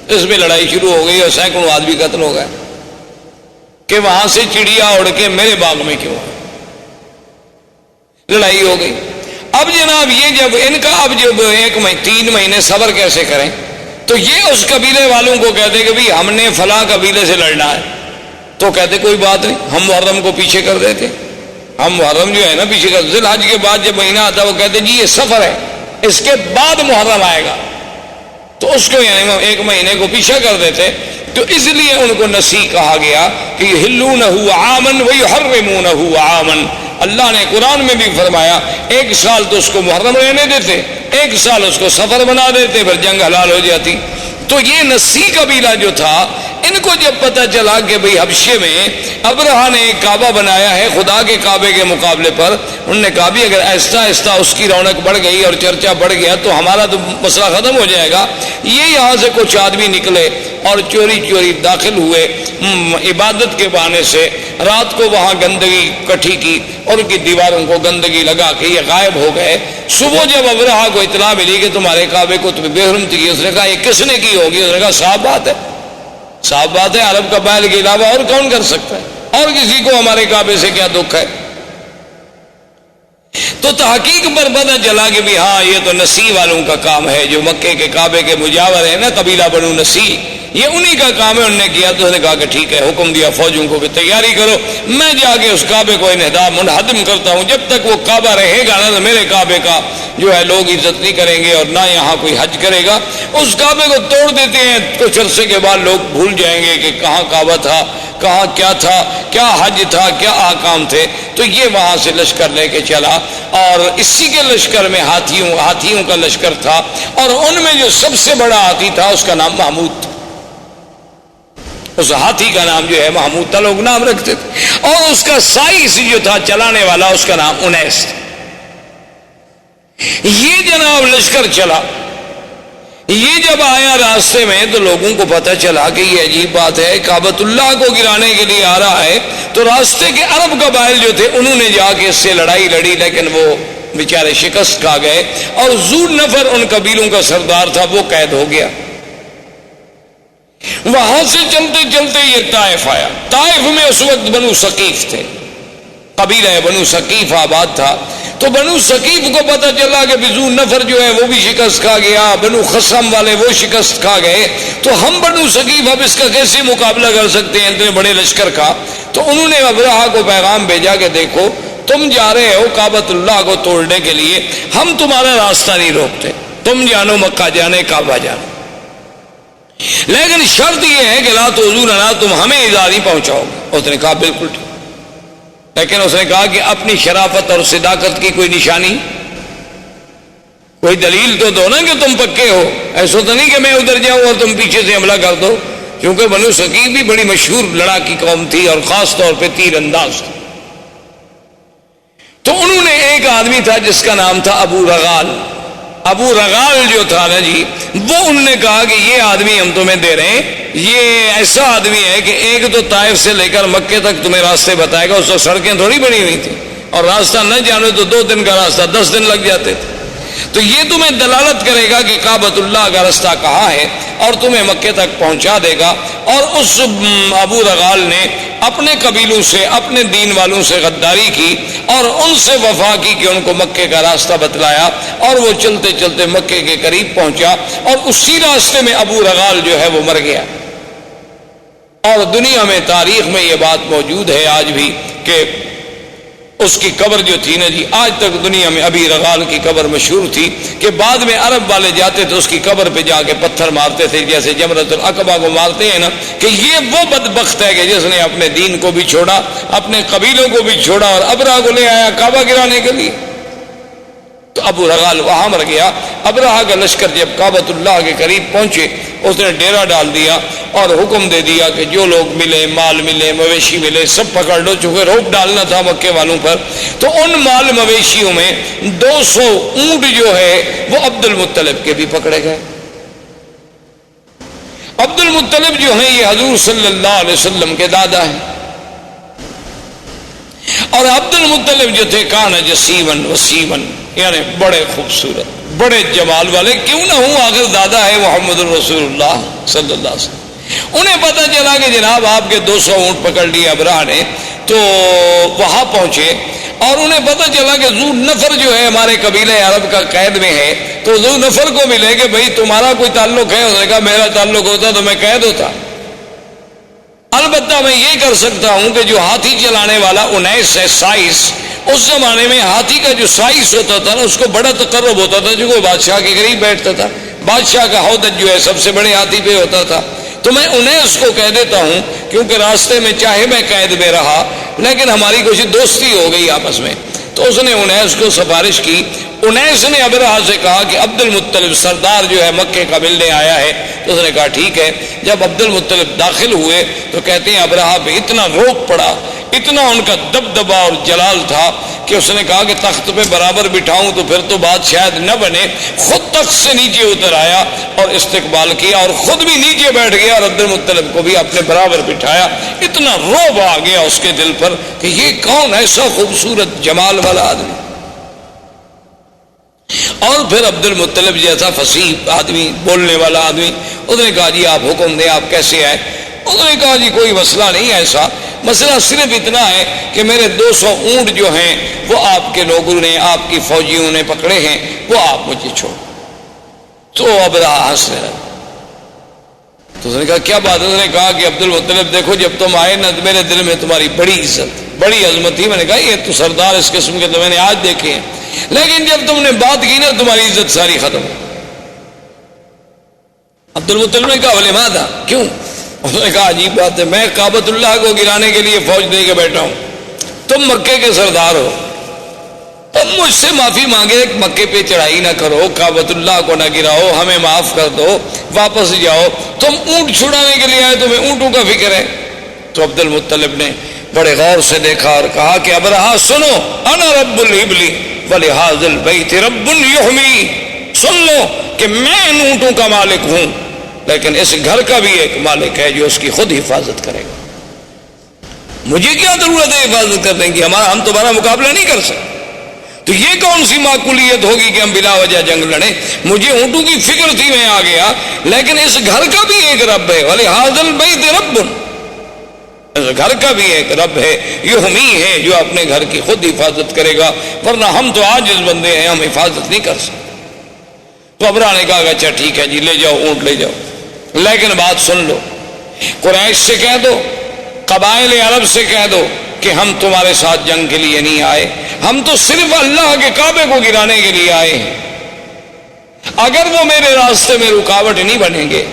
اس میں لڑائی شروع ہو گئی اور سینکڑوں آدمی قتل ہو گئے کہ وہاں سے چڑیا اڑ کے میرے باغ میں کیوں آئی؟ لڑائی ہو گئی۔ اب جناب یہ جب ان کا اب جب 3 مہینے صبر کیسے کریں، تو یہ اس قبیلے والوں کو کہتے کہ بھئی ہم نے فلاں قبیلے سے لڑنا ہے، تو کہتے کوئی بات نہیں، ہم محرم کو پیچھے کر دیتے، ہم محرم جو ہے نا پیچھے کر، ذی الحج کے بعد جب مہینہ آتا وہ کہتے جی یہ سفر ہے، اس کے بعد محرم آئے گا، تو اس کو یعنی 1 مہینے کو پیچھے کر دیتے۔ تو اس لیے ان کو نسیع کہا گیا کہ یحلونہ عاما ویحرمونہ عاما۔ اللہ نے قرآن میں بھی فرمایا 1 سال تو اس کو محرم رہنے دیتے، 1 سال اس کو سفر بنا دیتے، پھر جنگ حلال ہو جاتی۔ تو یہ نسیع قبیلہ جو تھا، ان کو جب پتہ چلا کہ بھئی حبشے میں ابرہہ نے ایک کعبہ بنایا ہے خدا کے کعبے کے مقابلے پر، انہوں نے کہا بھی اگر آہستہ آہستہ اس کی رونق بڑھ گئی اور چرچا بڑھ گیا تو ہمارا تو مسئلہ ختم ہو جائے گا۔ یہ یہاں سے کچھ آدمی نکلے اور چوری چوری داخل ہوئے، عبادت کے بہانے سے رات کو وہاں گندگی کٹھی کی اور ان کی دیواروں کو گندگی لگا کے یہ غائب ہو گئے۔ صبح جب ابرہہ کو اطلاع ملی کہ تمہارے کعبے کو تمہیں بے حرمتی کی، اس نے کہا یہ کس نے کی ہوگی؟ اس نے کہا صاف بات ہے، صاف بات ہے، عرب قبائل کے علاوہ اور کون کر سکتا ہے، اور کسی کو ہمارے کعبے سے کیا دکھ ہے؟ تو تحقیق پر پتہ چلا کہ بھی ہاں یہ تو نسیع والوں کا کام ہے، جو مکے کے کعبے کے مجاور ہے نا قبیلہ بنو نسیع، یہ انہی کا کام ہے۔ انہوں نے کیا تو اس نے کہا کہ ٹھیک ہے، حکم دیا فوجوں کو کہ تیاری کرو، میں جا کے اس کعبے کو منہدم کرتا ہوں، جب تک وہ کعبہ رہے گا نا تو میرے کعبے کا جو ہے لوگ عزت نہیں کریں گے اور نہ یہاں کوئی حج کرے گا۔ اس کعبے کو توڑ دیتے ہیں، کچھ عرصے کے بعد لوگ بھول جائیں گے کہ کہاں کعبہ تھا، کہاں کیا تھا، کیا حج تھا، کیا احکام تھے۔ تو یہ وہاں سے لشکر لے کے چلا، اور اسی کے لشکر میں ہاتھیوں کا لشکر تھا، اور ان میں جو سب سے بڑا ہاتھی تھا اس کا نام محمود تھا۔ اس ہاتھی کا نام جو ہے محمود تھا، لوگ نام رکھتے تھے، اور اس کا سائز جو تھا چلانے والا اس کا نام انیس تھا۔ یہ جناب لشکر چلا، یہ جب آیا راستے میں تو لوگوں کو پتہ چلا کہ یہ عجیب بات ہے، کعبۃ اللہ کو گرانے کے لیے آ رہا ہے۔ تو راستے کے عرب قبائل جو تھے انہوں نے جا کے اس سے لڑائی لڑی، لیکن وہ بیچارے شکست کھا گئے، اور ذو نفر ان قبیلوں کا سردار تھا وہ قید ہو گیا۔ وہاں سے چلتے چلتے یہ طائف آیا۔ طائف میں اس وقت بنو ثقیف تھے، قبیلہ بنو ثقیف آباد تھا۔ تو بنو ثقیف کو پتہ چلا کہ ذو نفر جو ہے وہ بھی شکست کھا گیا، بنو خصم والے وہ شکست کھا گئے، تو ہم بنو ثقیف اب اس کا کیسے مقابلہ کر سکتے ہیں اتنے بڑے لشکر کا؟ تو انہوں نے ابرہہ کو پیغام بھیجا کہ دیکھو تم جا رہے ہو کعبۃ اللہ کو توڑنے کے لیے، ہم تمہارا راستہ نہیں روکتے، تم جانو مکہ جانے، کعبہ جانے، لیکن شرط یہ ہے کہ لا تؤذوننا، تم ہمیں ایذا نہیں پہنچاؤ گے۔ اس نے کہا بالکل ٹھیک، لیکن اس نے کہا کہ اپنی شرافت اور صداقت کی کوئی نشانی، کوئی دلیل تو دو نا کہ تم پکے ہو، ایسا تو نہیں کہ میں ادھر جاؤں اور تم پیچھے سے حملہ کر دو، کیونکہ بنو ثقیف بھی بڑی مشہور لڑاکی قوم تھی اور خاص طور پہ تیر انداز تھی۔ تو انہوں نے ایک آدمی تھا جس کا نام تھا ابو رغال، ابو رغال جو تھا نا جی، وہ انہوں نے کہا کہ یہ آدمی ہم تمہیں دے رہے ہیں، یہ ایسا آدمی ہے کہ ایک تو طائف سے لے کر مکے تک تمہیں راستے بتائے گا، اس وقت سڑکیں تھوڑی بنی ہوئی تھی، اور راستہ نہ جانے تو 2 دن کا راستہ 10 دن لگ جاتے تھے۔ تو یہ تمہیں دلالت کرے گا کہ کعبۃ اللہ کا راستہ کہاں ہے اور تمہیں مکے تک پہنچا دے گا۔ اور اس ابو رغال نے اپنے قبیلوں سے، اپنے دین والوں سے غداری کی اور ان سے وفا کی کہ ان کو مکے کا راستہ بتلایا، اور وہ چلتے چلتے مکے کے قریب پہنچا، اور اسی راستے میں ابو رغال جو ہے وہ مر گیا۔ اور دنیا میں تاریخ میں یہ بات موجود ہے آج بھی کہ اس کی قبر جو تھی نا جی، آج تک دنیا میں ابی رغال کی قبر مشہور تھی کہ بعد میں عرب والے جاتے تھے اس کی قبر پہ جا کے پتھر مارتے تھے، جیسے جمرۃ العقبہ کو مارتے ہیں نا، کہ یہ وہ بدبخت ہے کہ جس نے اپنے دین کو بھی چھوڑا، اپنے قبیلوں کو بھی چھوڑا اور ابرہہ کو لے آیا کعبہ گرانے کے لیے۔ تو ابو رغال وہاں مر گیا۔ ابرہہ کا لشکر جب کعبۃ اللہ کے قریب پہنچے، اس نے ڈیرا ڈال دیا اور حکم دے دیا کہ جو لوگ ملے، مال ملے، مویشی ملے، سب پکڑ لو، چونکہ روک ڈالنا تھا مکے والوں پر۔ تو ان مال مویشیوں میں 200 اونٹ جو ہے وہ عبد المطلب کے بھی پکڑے گئے۔ عبد المطلب جو ہیں یہ حضور صلی اللہ علیہ وسلم کے دادا ہیں، اور عبد المطلب جو تھے کان جسیمن وسیمن، یعنی بڑے خوبصورت، بڑے جمال والے، کیوں نہ ہوں آخر دادا ہے محمد الرسول اللہ صلی اللہ علیہ وسلم۔ انہیں پتہ چلا کہ جناب آپ کے 200 اونٹ پکڑ لیے ابرہہ نے، تو وہاں پہنچے اور انہیں پتہ چلا کہ ذو نفر جو ہے ہمارے قبیلہ عرب کا قید میں ہے، تو ذو نفر کو ملے کہ بھئی تمہارا کوئی تعلق ہے؟ اس نے کہا میرا تعلق ہوتا تو میں قید ہوتا، البتہ میں یہ کر سکتا ہوں کہ جو ہاتھی چلانے والا انیس ہے، سائس، اس زمانے میں ہاتھی کا جو سائس ہوتا تھا نا، اس کو بڑا تقرب ہوتا تھا، جو بادشاہ کے قریب بیٹھتا تھا، بادشاہ کا ہودج جو ہے سب سے بڑے ہاتھی پہ ہوتا تھا۔ تو میں انیس کو کہہ دیتا ہوں، کیونکہ راستے میں چاہے میں قید میں رہا لیکن ہماری کچھ دوستی ہو گئی آپس میں، تو اس نے انیس کو سفارش کی۔ انیس نے ابرہہ سے کہا کہ عبد المطلب سردار جو ہے مکے کا ملنے آیا ہے، تو اس نے کہا ٹھیک ہے۔ جب عبد المطلب داخل ہوئے تو کہتے ہیں ابرہہ پہ اتنا روب پڑا، اتنا ان کا دبدبہ اور جلال تھا کہ اس نے کہا کہ تخت پہ برابر بٹھاؤں تو پھر تو بات شاید نہ بنے، خود تخت سے نیچے اتر آیا اور استقبال کیا اور خود بھی نیچے بیٹھ گیا اور عبد المطلب کو بھی اپنے برابر بٹھایا۔ اتنا روب آ گیا اس کے دل پر کہ یہ کون ایسا خوبصورت جمال والا آدمی۔ اور پھر عبد المطلب جیسا فصیح آدمی، بولنے والا آدمی، اس نے کہا جی آپ حکم دیں، آپ کیسے آئے؟ اس نے کہا جی کوئی مسئلہ نہیں ایسا، مسئلہ صرف اتنا ہے کہ میرے 200 اونٹ جو ہیں وہ آپ کے لوگوں نے، آپ کی فوجیوں نے پکڑے ہیں، وہ آپ مجھے چھوڑ۔ تو ابرہہ ہنسنے لگا۔ تو اس نے کہا کیا بات ہے؟ اس نے کہا کہ عبد المطلب دیکھو جب تم آئے نا میرے دل میں تمہاری بڑی عزت، بڑی عظمت تھی۔ میں نے کہا یہ تو سردار اس قسم کے تو میں نے آج دیکھے ہیں، لیکن جب تم نے بات کی نا تمہاری عزت ساری ختم ہو۔ عبد المطلب نے کہا ولماذا، کیوں؟ اس نے کہا عجیب بات ہے، میں کعبۃ اللہ کو گرانے کے لیے فوج دے کے بیٹھا ہوں، تم مکے کے سردار ہو، تم مجھ سے معافی مانگے مکے پہ چڑھائی نہ کرو، کعبۃ اللہ کو نہ گراؤ، ہمیں معاف کر دو، واپس جاؤ، تم اونٹ چھڑانے کے لیے آئے، تمہیں اونٹوں کا فکر ہے۔ تو عبد المطلب نے بڑے غور سے دیکھا اور کہا کہ ابرہہ سنو، انا رب الابل ولہذا البیت رب یحمی، سن لو کہ میں ان اونٹوں کا مالک ہوں، لیکن اس گھر کا بھی ایک مالک ہے جو اس کی خود حفاظت کرے گا۔ مجھے کیا ضرورت ہے حفاظت کرنے کی؟ ہم تمہارا مقابلہ نہیں کر سکتے۔ تو یہ کون سی معقولیت ہوگی کہ ہم بلا وجہ جنگ لڑیں؟ مجھے اونٹوں کی فکر تھی، میں آ گیا، لیکن اس گھر کا بھی ایک رب ہے، ولہذا البیت رب، اس گھر کا بھی ایک رب ہے، یحمی ہے جو اپنے گھر کی خود حفاظت کرے گا، ورنہ ہم تو عاجز بندے ہیں، ہم حفاظت نہیں کر سکتے۔ تو ابرہہ نے کہا اچھا ٹھیک ہے جی، لے جاؤ اونٹ لے جاؤ، لیکن بات سن لو، قریش سے کہہ دو، قبائل عرب سے کہہ دو کہ ہم تمہارے ساتھ جنگ کے لیے نہیں آئے، ہم تو صرف اللہ کے کعبے کو گرانے کے لیے آئے ہیں۔ اگر وہ میرے راستے میں رکاوٹ نہیں بنیں گے،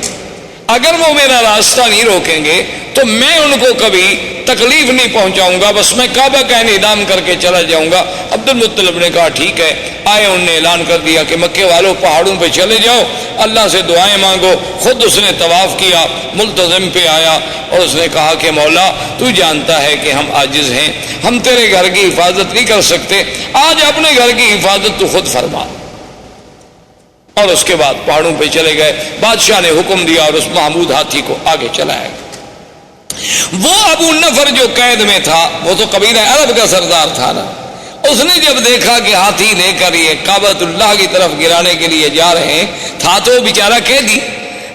اگر وہ میرا راستہ نہیں روکیں گے تو میں ان کو کبھی تکلیف نہیں پہنچاؤں گا، بس میں کعبہ کا انہدام کر کے چلا جاؤں گا۔ عبد المطلب نے کہا ٹھیک ہے، آئے، انہوں نے اعلان کر دیا کہ مکے والوں پہاڑوں پہ چلے جاؤ، اللہ سے دعائیں مانگو۔ خود اس نے طواف کیا، ملتزم پہ آیا اور اس نے کہا کہ مولا تو جانتا ہے کہ ہم عاجز ہیں، ہم تیرے گھر کی حفاظت نہیں کر سکتے، آج اپنے گھر کی حفاظت تو خود فرما۔ اور اس کے بعد پہاڑوں پہ چلے گئے، بادشاہ نے حکم دیا اور اس محمود ہاتھی کو آگے چلایا گیا۔ وہ ابو نفر جو قید میں تھا، وہ تو قبیلہ عرب کا سردار تھا نا، اس نے جب دیکھا کہ ہاتھی لے کر یہ کعبۃ اللہ کی طرف گرانے کے لیے جا رہے ہیں، تھا تو بیچارہ قیدی،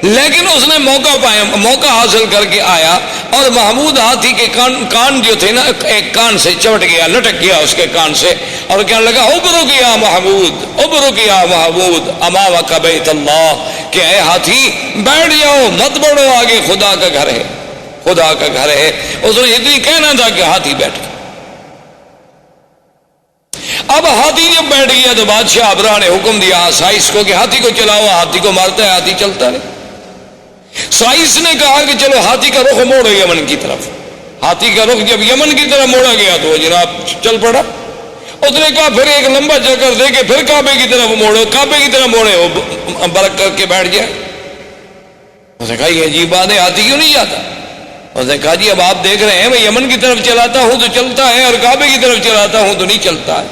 لیکن اس نے موقع حاصل کر کے آیا، اور محمود ہاتھی کے کان جو تھے نا، ایک کان سے چمٹ گیا، لٹک گیا اس کے کان سے، اور کہنے لگا ابرک یا محمود، ابرک یا محمود امامک بیت اللہ، کہ اے ہاتھی بیٹھ جاؤ، مت بڑھو آگے، خدا کا گھر ہے، خدا کا گھر ہے۔ اس نے اتنی کہنا تھا کہ ہاتھی بیٹھ گیا۔ اب ہاتھی جب بیٹھ گیا تو بادشاہ ابرا نے حکم دیا سائس کو کہ ہاتھی کو چلاؤ، ہاتھی کو مارتا ہے، ہاتھی چلتا نہیں۔ سائس نے کہا کہ چلو ہاتھی کا رخ موڑو یمن کی طرف۔ ہاتھی کا رخ جب یمن کی طرف موڑا گیا تو وہ جناب چل پڑا۔ اس نے کہا پھر ایک لمبا چکر دے کے پھر کعبے کی طرف موڑو، کعبے کی طرف موڑے، وہ برک کر کے بیٹھ جائے۔ اس نے کہا یہ عجیب بات ہے، ہاتھی کیوں نہیں جاتا؟ اس نے کہا جی اب آپ دیکھ رہے ہیں میں یمن کی طرف چلاتا ہوں تو چلتا ہے، اور کعبے کی طرف چلاتا ہوں تو نہیں چلتا ہے۔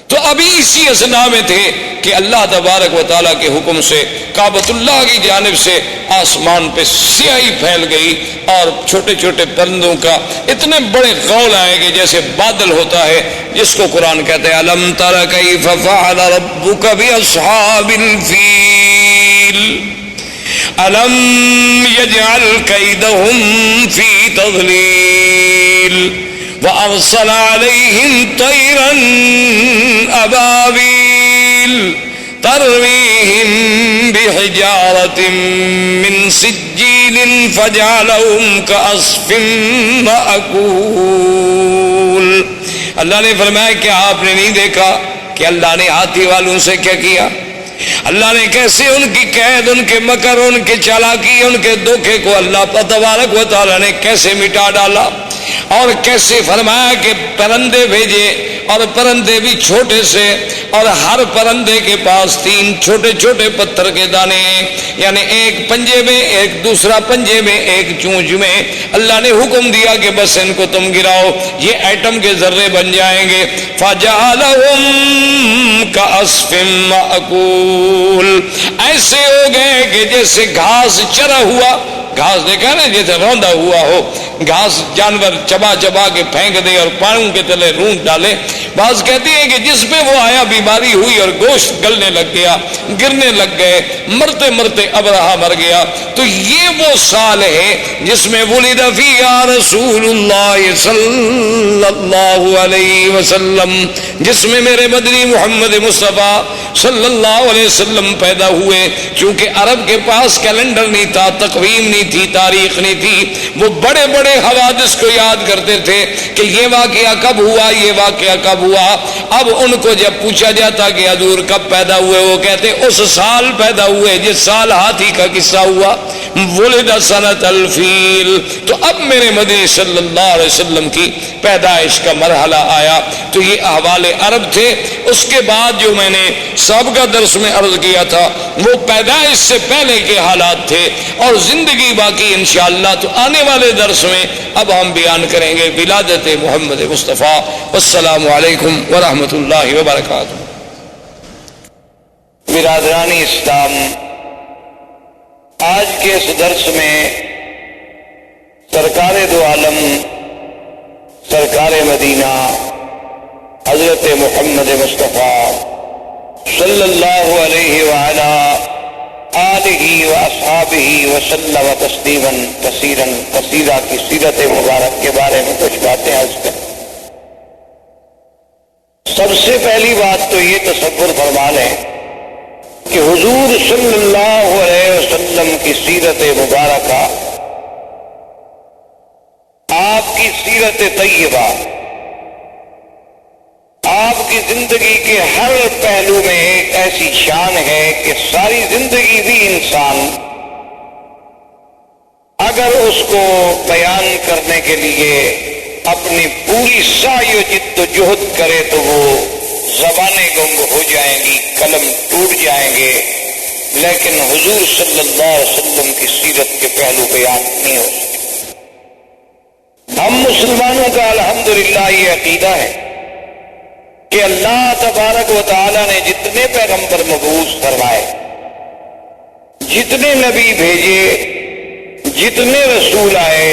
تو ابھی اسی اثناء میں تھے کہ اللہ تبارک و تعالیٰ کے حکم سے کعبۃ اللہ کی جانب سے آسمان پہ سیاہی پھیل گئی، اور چھوٹے چھوٹے پرندوں کا اتنے بڑے غول آئے کہ جیسے بادل ہوتا ہے، جس کو قرآن کہتے ہیں الم تر کیف فعل ربک باصحاب الفیل الم یجعل کیدہم فی تضلیل وَأَرْسَلَ عَلَيْهِمْ طَيْرًا أَبَابِيلَ تَرْمِيهِمْ بِحِجَارَةٍ مِّن سِجِّيلٍ فَجَعَلَهُمْ كَعَصْفٍ مَّأْكُولٍ۔ اللہ نے فرمایا کہ آپ نے نہیں دیکھا کہ اللہ نے ہاتھی والوں سے کیا کیا؟ اللہ نے کیسے ان کی قید، ان کے مکر، ان کے چالاکی، ان کے دھوکے کو اللہ تبارک و تعالیٰ نے کیسے مٹا ڈالا، اور کیسے فرمایا کہ پرندے بھیجے، اور پرندے بھی چھوٹے سے، اور ہر پرندے کے پاس 3 چھوٹے چھوٹے پتھر کے دانے ہیں، یعنی ایک پنجے میں، ایک دوسرا پنجے میں، ایک چونچ میں۔ اللہ نے حکم دیا کہ بس ان کو تم گراؤ، یہ ایٹم کے ذرے بن جائیں گے۔ فَجَعَلَهُمْ كَعَصْفٍ مَّأْكُولٍ، ایسے ہو گئے کہ جیسے گھاس چرا ہوا، گھاس دیکھا نا جیسے روندا ہوا ہو، گھاس جانور چبا چبا کے پھینک دے اور پاؤں کے تلے رونٹ ڈالے۔ بعض کہتے ہیں کہ جس پہ وہ آیا بیماری ہوئی اور گوشت گلنے لگ گیا، گرنے لگ گئے، مرتے مرتے ابرہا مر گیا۔ تو یہ وہ سال ہے جس میں ولد فیہا رسول اللہ صلی اللہ علیہ وسلم، جس میں میرے مدنی محمد مصطفیٰ صلی اللہ علیہ وسلم پیدا ہوئے۔ چونکہ عرب کے پاس کیلنڈر نہیں تھا، تقویم نہیں تھی، تاریخ نہیں تھی، وہ بڑے بڑے حوادث کو یاد کرتے تھے کہ یہ واقعہ کب ہوا، یہ واقعہ کب ہوا۔ اب ان کو جب پوچھا جاتا کہ حضور کب پیدا ہوئے، وہ کہتے اس سال پیدا ہوئے جس سال ہاتھی کا قصہ ہوا، ولد سنۃ الفیل۔ تو اب میرے مدنی صلی اللہ علیہ وسلم کی پیدائش کا مرحلہ آیا۔ تو یہ احوال عرب تھے۔ اس کے بعد جو میں نے سابقہ درس میں عرض کیا تھا وہ پیدائش سے پہلے کے حالات تھے، اور زندگی باقی انشاءاللہ تو آنے والے درس میں اب ہم بیان کریں گے ولادت محمد مصطفیٰ۔ والسلام علیکم ورحمۃ اللہ وبرکاتہ۔ برادران اسلام، آج کے اس درس میں سرکار دو عالم، سرکار مدینہ حضرت محمد مصطفیٰ صلی اللہ علیہ وعلا آلہ و اصحابہ وسلم تسلیما کثیرا کثیرا کی سیرت مبارک کے بارے میں کچھ باتیں عرض کریں۔ سب سے پہلی بات تو یہ تصور فرما لیں کہ حضور صلی اللہ علیہ وسلم کی سیرت مبارکہ، آپ کی سیرت طیبہ، آپ کی زندگی کے ہر پہلو میں ایک ایسی شان ہے کہ ساری زندگی بھی انسان اگر اس کو بیان کرنے کے لیے اپنی پوری سعی و جد و جہد کرے تو وہ زبانیں گنگ ہو جائیں گی، قلم ٹوٹ جائیں گے، لیکن حضور صلی اللہ علیہ وسلم کی سیرت کے پہلو بیان نہیں ہو سکتے۔ ہم مسلمانوں کا الحمدللہ یہ عقیدہ ہے کہ اللہ تبارک و تعالی نے جتنے پیغمبر مبعوث فرمائے، جتنے نبی بھیجے، جتنے رسول آئے،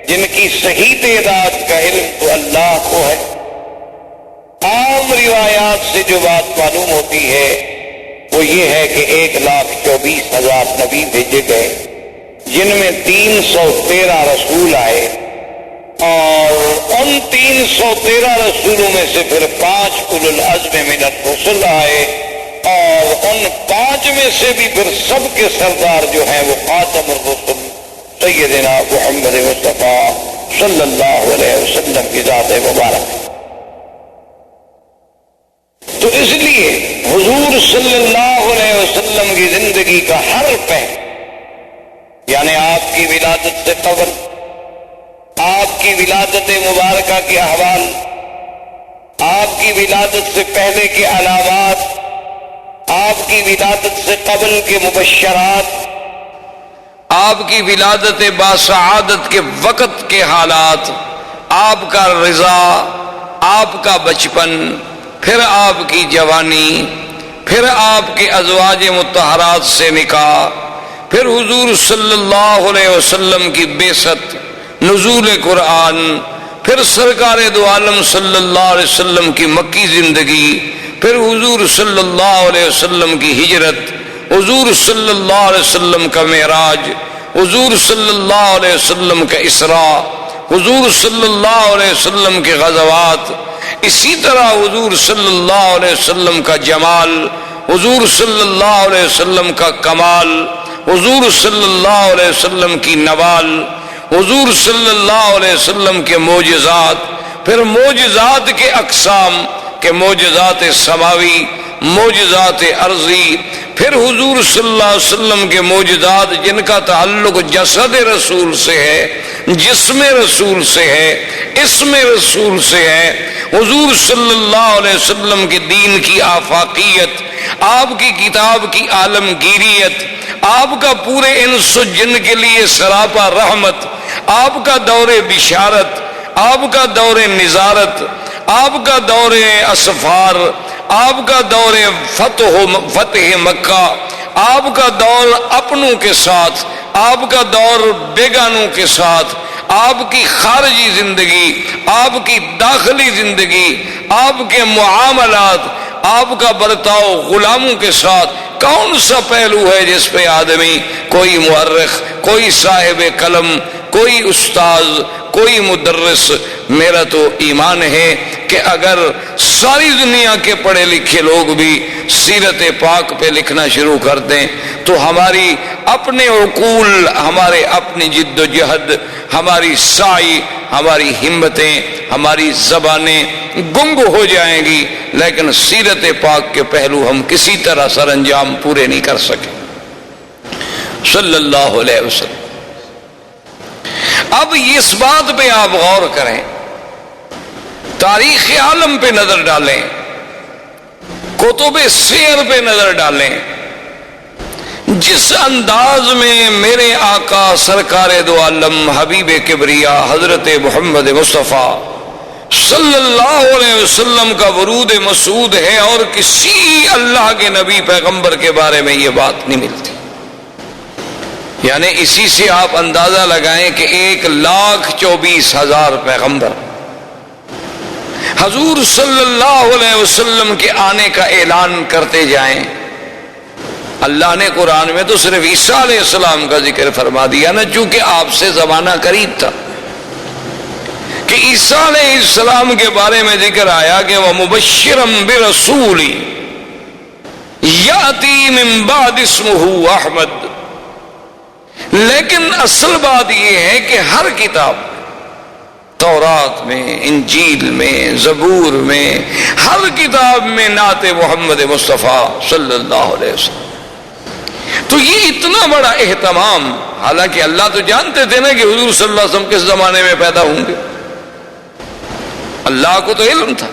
جن کی صحیح تعداد کا علم تو اللہ کو ہے، عام روایات سے جو بات معلوم ہوتی ہے وہ یہ ہے کہ 1,24,000 نبی بھیجے گئے، جن میں 313 رسول آئے، اور ان 313 رسولوں میں سے پھر 5 اولو العزم من الرسل آئے، اور ان 5 میں سے بھی پھر سب کے سردار جو ہیں وہ خاتم الرسل سیدنا محمد مصطفیٰ صلی اللہ علیہ وسلم کی ذات مبارک۔ تو اس لیے حضور صلی اللہ علیہ وسلم کی زندگی کا ہر پہلو، یعنی آپ کی ولادت سے قبل، آپ کی ولادت مبارکہ کے احوال، آپ کی ولادت سے پہلے کے علامات، آپ کی ولادت سے قبل کے مبشرات، آپ کی ولادت باسعادت کے وقت کے حالات، آپ کا رضا، آپ کا بچپن، پھر آپ کی جوانی، پھر آپ کے ازواج مطہرات سے نکاح، پھر حضور صلی اللہ علیہ وسلم کی بعثت، نزول قرآن، پھر سرکار دو عالم صلی اللہ علیہ وسلم کی مکی زندگی، پھر حضور صلی اللہ علیہ وسلم کی ہجرت، حضور صلی اللہ علیہ وسلم کا معراج، حضور صلی اللہ علیہ وسلم کا اسراء، حضور صلی اللہ علیہ وسلم کے غزوات، اسی طرح حضور صلی اللہ علیہ وسلم کا جمال، حضور صلی اللہ علیہ وسلم کا کمال، حضور صلی اللہ علیہ وسلم کی نوال، حضور صلی اللہ علیہ وسلم کے معجزات، پھر معجزات کے اقسام کے معجزات سماوی، معجزات ارضی، پھر حضور صلی اللہ علیہ وسلم کے معجزات جن کا تعلق جسد رسول سے ہے، جسم رسول سے ہے، اسم رسول سے ہے، حضور صلی اللہ علیہ وسلم کے دین کی آفاقیت، آپ کی کتاب کی عالمگیریت، آپ کا پورے انس و جن کے لیے سراپا رحمت، آپ کا دور بشارت، آپ کا دور نظارت، آپ کا دور اسفار، آپ کا دور فتح مکہ، آپ کا دور اپنوں کے ساتھ، آپ کا دور بیگانوں کے ساتھ، آپ کی خارجی زندگی، آپ کی داخلی زندگی، آپ کے معاملات، آپ کا برتاؤ غلاموں کے ساتھ، کون سا پہلو ہے جس پہ آدمی، کوئی مورخ، کوئی صاحب قلم، کوئی استاذ، کوئی مدرس، میرا تو ایمان ہے کہ اگر ساری دنیا کے پڑھے لکھے لوگ بھی سیرت پاک پہ لکھنا شروع کر دیں تو ہماری اپنے عقول، ہمارے اپنی جد و جہد، ہماری سعی، ہماری ہمتیں، ہماری زبانیں گنگ ہو جائیں گی، لیکن سیرت پاک کے پہلو ہم کسی طرح سر انجام پورے نہیں کر سکے صلی اللہ علیہ وسلم۔ اب اس بات پہ آپ غور کریں، تاریخ عالم پہ نظر ڈالیں، کتب سیر پہ نظر ڈالیں، جس انداز میں میرے آقا سرکار دو عالم حبیب کبریا حضرت محمد مصطفیٰ صلی اللہ علیہ وسلم کا ورود مسعود ہے، اور کسی اللہ کے نبی پیغمبر کے بارے میں یہ بات نہیں ملتی۔ یعنی اسی سے آپ اندازہ لگائیں کہ 1,24,000 پیغمبر حضور صلی اللہ علیہ وسلم کے آنے کا اعلان کرتے جائیں۔ اللہ نے قرآن میں تو صرف عیسیٰ علیہ السلام کا ذکر فرما دیا نا، چونکہ آپ سے زمانہ قریب تھا، کہ عیسیٰ علیہ السلام کے بارے میں ذکر آیا کہ وَمُبَشِّرًا بِرَسُولٍ يَأْتِي مِن بَعْدِ اسْمُهُ احمد۔ لیکن اصل بات یہ ہے کہ ہر کتاب، تورات میں، انجیل میں، زبور میں، ہر کتاب میں نعت محمد مصطفیٰ صلی اللہ علیہ وسلم۔ تو یہ اتنا بڑا اہتمام، حالانکہ اللہ تو جانتے تھے نا کہ حضور صلی اللہ علیہ وسلم کس زمانے میں پیدا ہوں گے، اللہ کو تو علم تھا،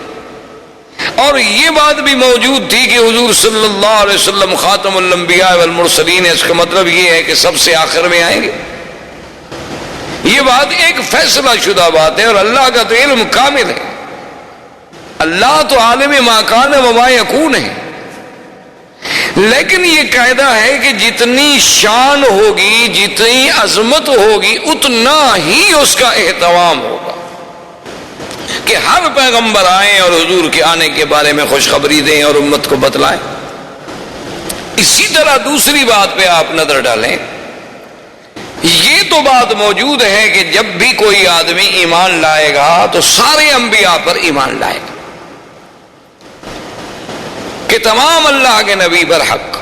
اور یہ بات بھی موجود تھی کہ حضور صلی اللہ علیہ وسلم خاتم الانبیاء والمرسلین ہے، اس کا مطلب یہ ہے کہ سب سے آخر میں آئیں گے۔ یہ بات ایک فیصلہ شدہ بات ہے، اور اللہ کا تو علم کامل ہے، اللہ تو عالم ما کان و ما یکون ہے، لیکن یہ قاعدہ ہے کہ جتنی شان ہوگی، جتنی عظمت ہوگی، اتنا ہی اس کا اہتمام ہوگا۔ کہ ہر پیغمبر آئیں اور حضور کے آنے کے بارے میں خوشخبری دیں اور امت کو بتلائیں۔ اسی طرح دوسری بات پہ آپ نظر ڈالیں، یہ تو بات موجود ہے کہ جب بھی کوئی آدمی ایمان لائے گا تو سارے انبیاء پر ایمان لائے گا کہ تمام اللہ کے نبی برحق،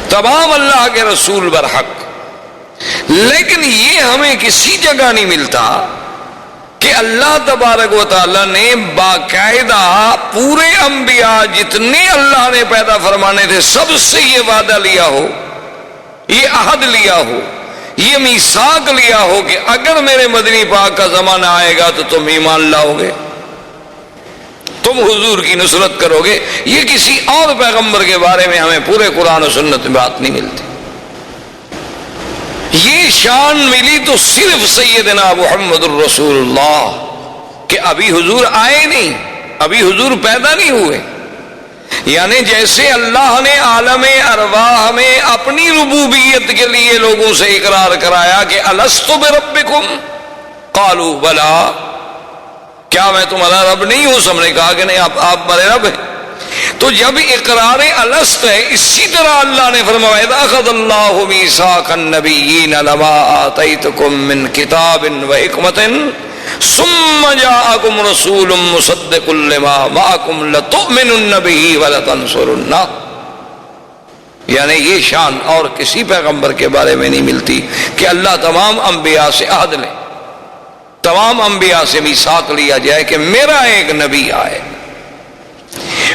تمام اللہ کے رسول برحق، لیکن یہ ہمیں کسی جگہ نہیں ملتا کہ اللہ تبارک و تعالیٰ نے باقاعدہ پورے انبیاء جتنے اللہ نے پیدا فرمانے تھے سب سے یہ وعدہ لیا ہو، یہ عہد لیا ہو، یہ میثاق لیا ہو کہ اگر میرے مدنی پاک کا زمانہ آئے گا تو تم ایمان لاؤ گے، تم حضور کی نصرت کرو گے۔ یہ کسی اور پیغمبر کے بارے میں ہمیں پورے قرآن و سنت میں بات نہیں ملتی۔ یہ شان ملی تو صرف سیدنا محمد الرسول اللہ کہ ابھی حضور آئے نہیں، ابھی حضور پیدا نہیں ہوئے۔ یعنی جیسے اللہ نے عالم ارواح میں اپنی ربوبیت کے لیے لوگوں سے اقرار کرایا کہ الست بربکم قالوا بلا، کیا میں تمہارا رب نہیں ہوں؟ سب نے کہا کہ نہیں، آپ ہمارے رب ہیں۔ تو جب اقرار الست ہے، اسی طرح اللہ نے فرمایا اذ اخذ اللہ میثاق النبیین لما آتیتکم من کتاب و حکمت ثم جاءکم رسول مصدق لما معکم لتؤمنن به ولتنصرنہ۔ یعنی یہ شان اور کسی پیغمبر کے بارے میں نہیں ملتی کہ اللہ تمام انبیاء سے عہد لے، تمام انبیاء سے میثاق لیا جائے کہ میرا ایک نبی آئے،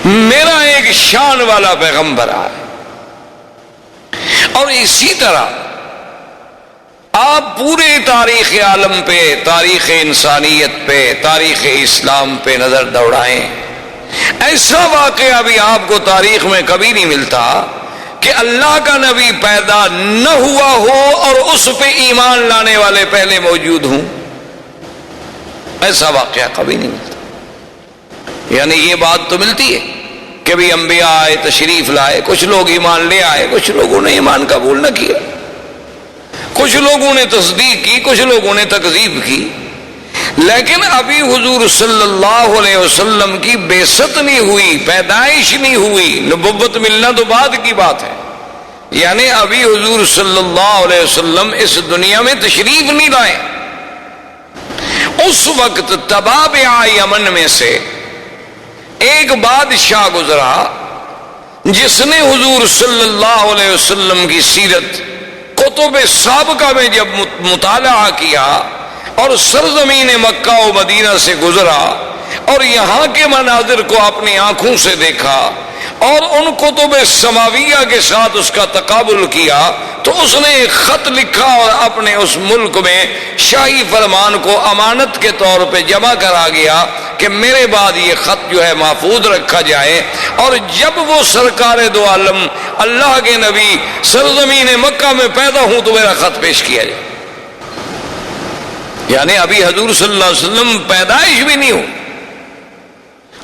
میرا ایک شان والا پیغمبر آئے۔ اور اسی طرح آپ پورے تاریخ عالم پہ، تاریخ انسانیت پہ، تاریخ اسلام پہ نظر دوڑائیں، ایسا واقعہ بھی آپ کو تاریخ میں کبھی نہیں ملتا کہ اللہ کا نبی پیدا نہ ہوا ہو اور اس پہ ایمان لانے والے پہلے موجود ہوں، ایسا واقعہ کبھی نہیں ملتا۔ یعنی یہ بات تو ملتی ہے کہ بھی انبیاء آئے، تشریف لائے، کچھ لوگ ایمان لے آئے، کچھ لوگوں نے ایمان قبول نہ کیا، کچھ لوگوں نے تصدیق کی، کچھ لوگوں نے تکذیب کی، لیکن ابھی حضور صلی اللہ علیہ وسلم کی بعثت نہیں ہوئی، پیدائش نہیں ہوئی، نبوت ملنا تو بعد کی بات ہے۔ یعنی ابھی حضور صلی اللہ علیہ وسلم اس دنیا میں تشریف نہیں لائے۔ اس وقت تبابع یمن میں سے ایک بادشاہ گزرا جس نے حضور صلی اللہ علیہ وسلم کی سیرت کتب سابقہ میں جب مطالعہ کیا اور سرزمین مکہ و مدینہ سے گزرا اور یہاں کے مناظر کو اپنی آنکھوں سے دیکھا اور ان کتب سماویہ کے ساتھ اس کا تقابل کیا تو اس نے ایک خط لکھا اور اپنے اس ملک میں شاہی فرمان کو امانت کے طور پہ جمع کرا گیا کہ میرے بعد یہ خط جو ہے محفوظ رکھا جائے، اور جب وہ سرکار دو عالم اللہ کے نبی سرزمین مکہ میں پیدا ہوں تو میرا خط پیش کیا جائے۔ یعنی ابھی حضور صلی اللہ علیہ وسلم پیدائش بھی نہیں ہو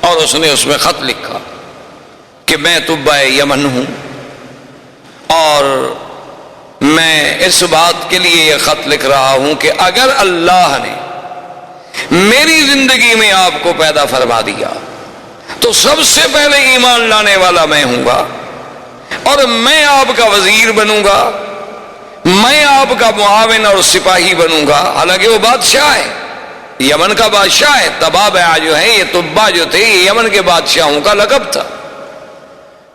اور اس نے اس میں خط لکھا کہ میں تبع یمن ہوں اور میں اس بات کے لیے یہ خط لکھ رہا ہوں کہ اگر اللہ نے میری زندگی میں آپ کو پیدا فرما دیا تو سب سے پہلے ایمان لانے والا میں ہوں گا اور میں آپ کا وزیر بنوں گا، میں آپ کا معاون اور سپاہی بنوں گا۔ حالانکہ وہ بادشاہ ہے، یمن کا بادشاہ ہے۔ تبابع جو ہے، یہ تبا جو تھے، یہ یمن کے بادشاہوں کا لقب تھا،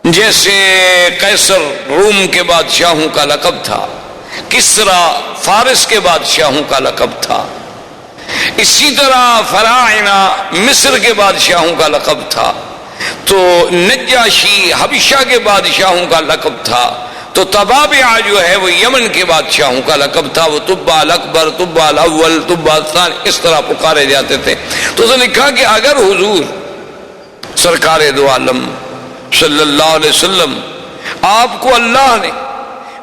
جیسے قیصر روم کے بادشاہوں کا لقب تھا، کسرا فارس کے بادشاہوں کا لقب تھا، اسی طرح فراعنہ مصر کے بادشاہوں کا لقب تھا، تو نجاشی حبشہ کے بادشاہوں کا لقب تھا، تو تبابع جو ہے وہ یمن کے بادشاہوں کا لقب تھا۔ وہ تبع الاکبر، تبع الاول، تبع الثانی، اس طرح پکارے جاتے تھے۔ تو اس نے لکھا کہ اگر حضور سرکار دو عالم صلی اللہ علیہ وسلم آپ کو اللہ نے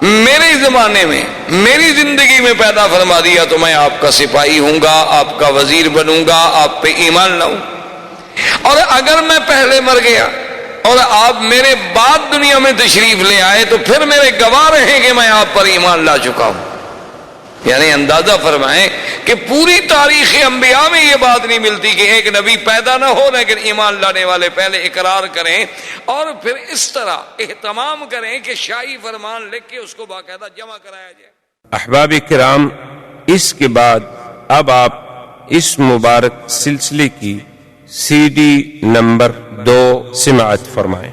میرے زمانے میں میری زندگی میں پیدا فرما دیا تو میں آپ کا سپاہی ہوں گا، آپ کا وزیر بنوں گا، آپ پہ ایمان لاؤں، اور اگر میں پہلے مر گیا اور آپ میرے بعد دنیا میں تشریف لے آئے تو پھر میرے گواہ رہیں کہ میں آپ پر ایمان لا چکا ہوں۔ یعنی اندازہ فرمائیں کہ پوری تاریخ انبیاء میں یہ بات نہیں ملتی کہ ایک نبی پیدا نہ ہو لیکن ایمان لانے والے پہلے اقرار کریں اور پھر اس طرح اہتمام کریں کہ شاہی فرمان لکھ کے اس کو باقاعدہ جمع کرایا جائے۔ احباب کرام، اس کے بعد اب آپ اس مبارک سلسلے کی CD نمبر 2 سماعت فرمائیں۔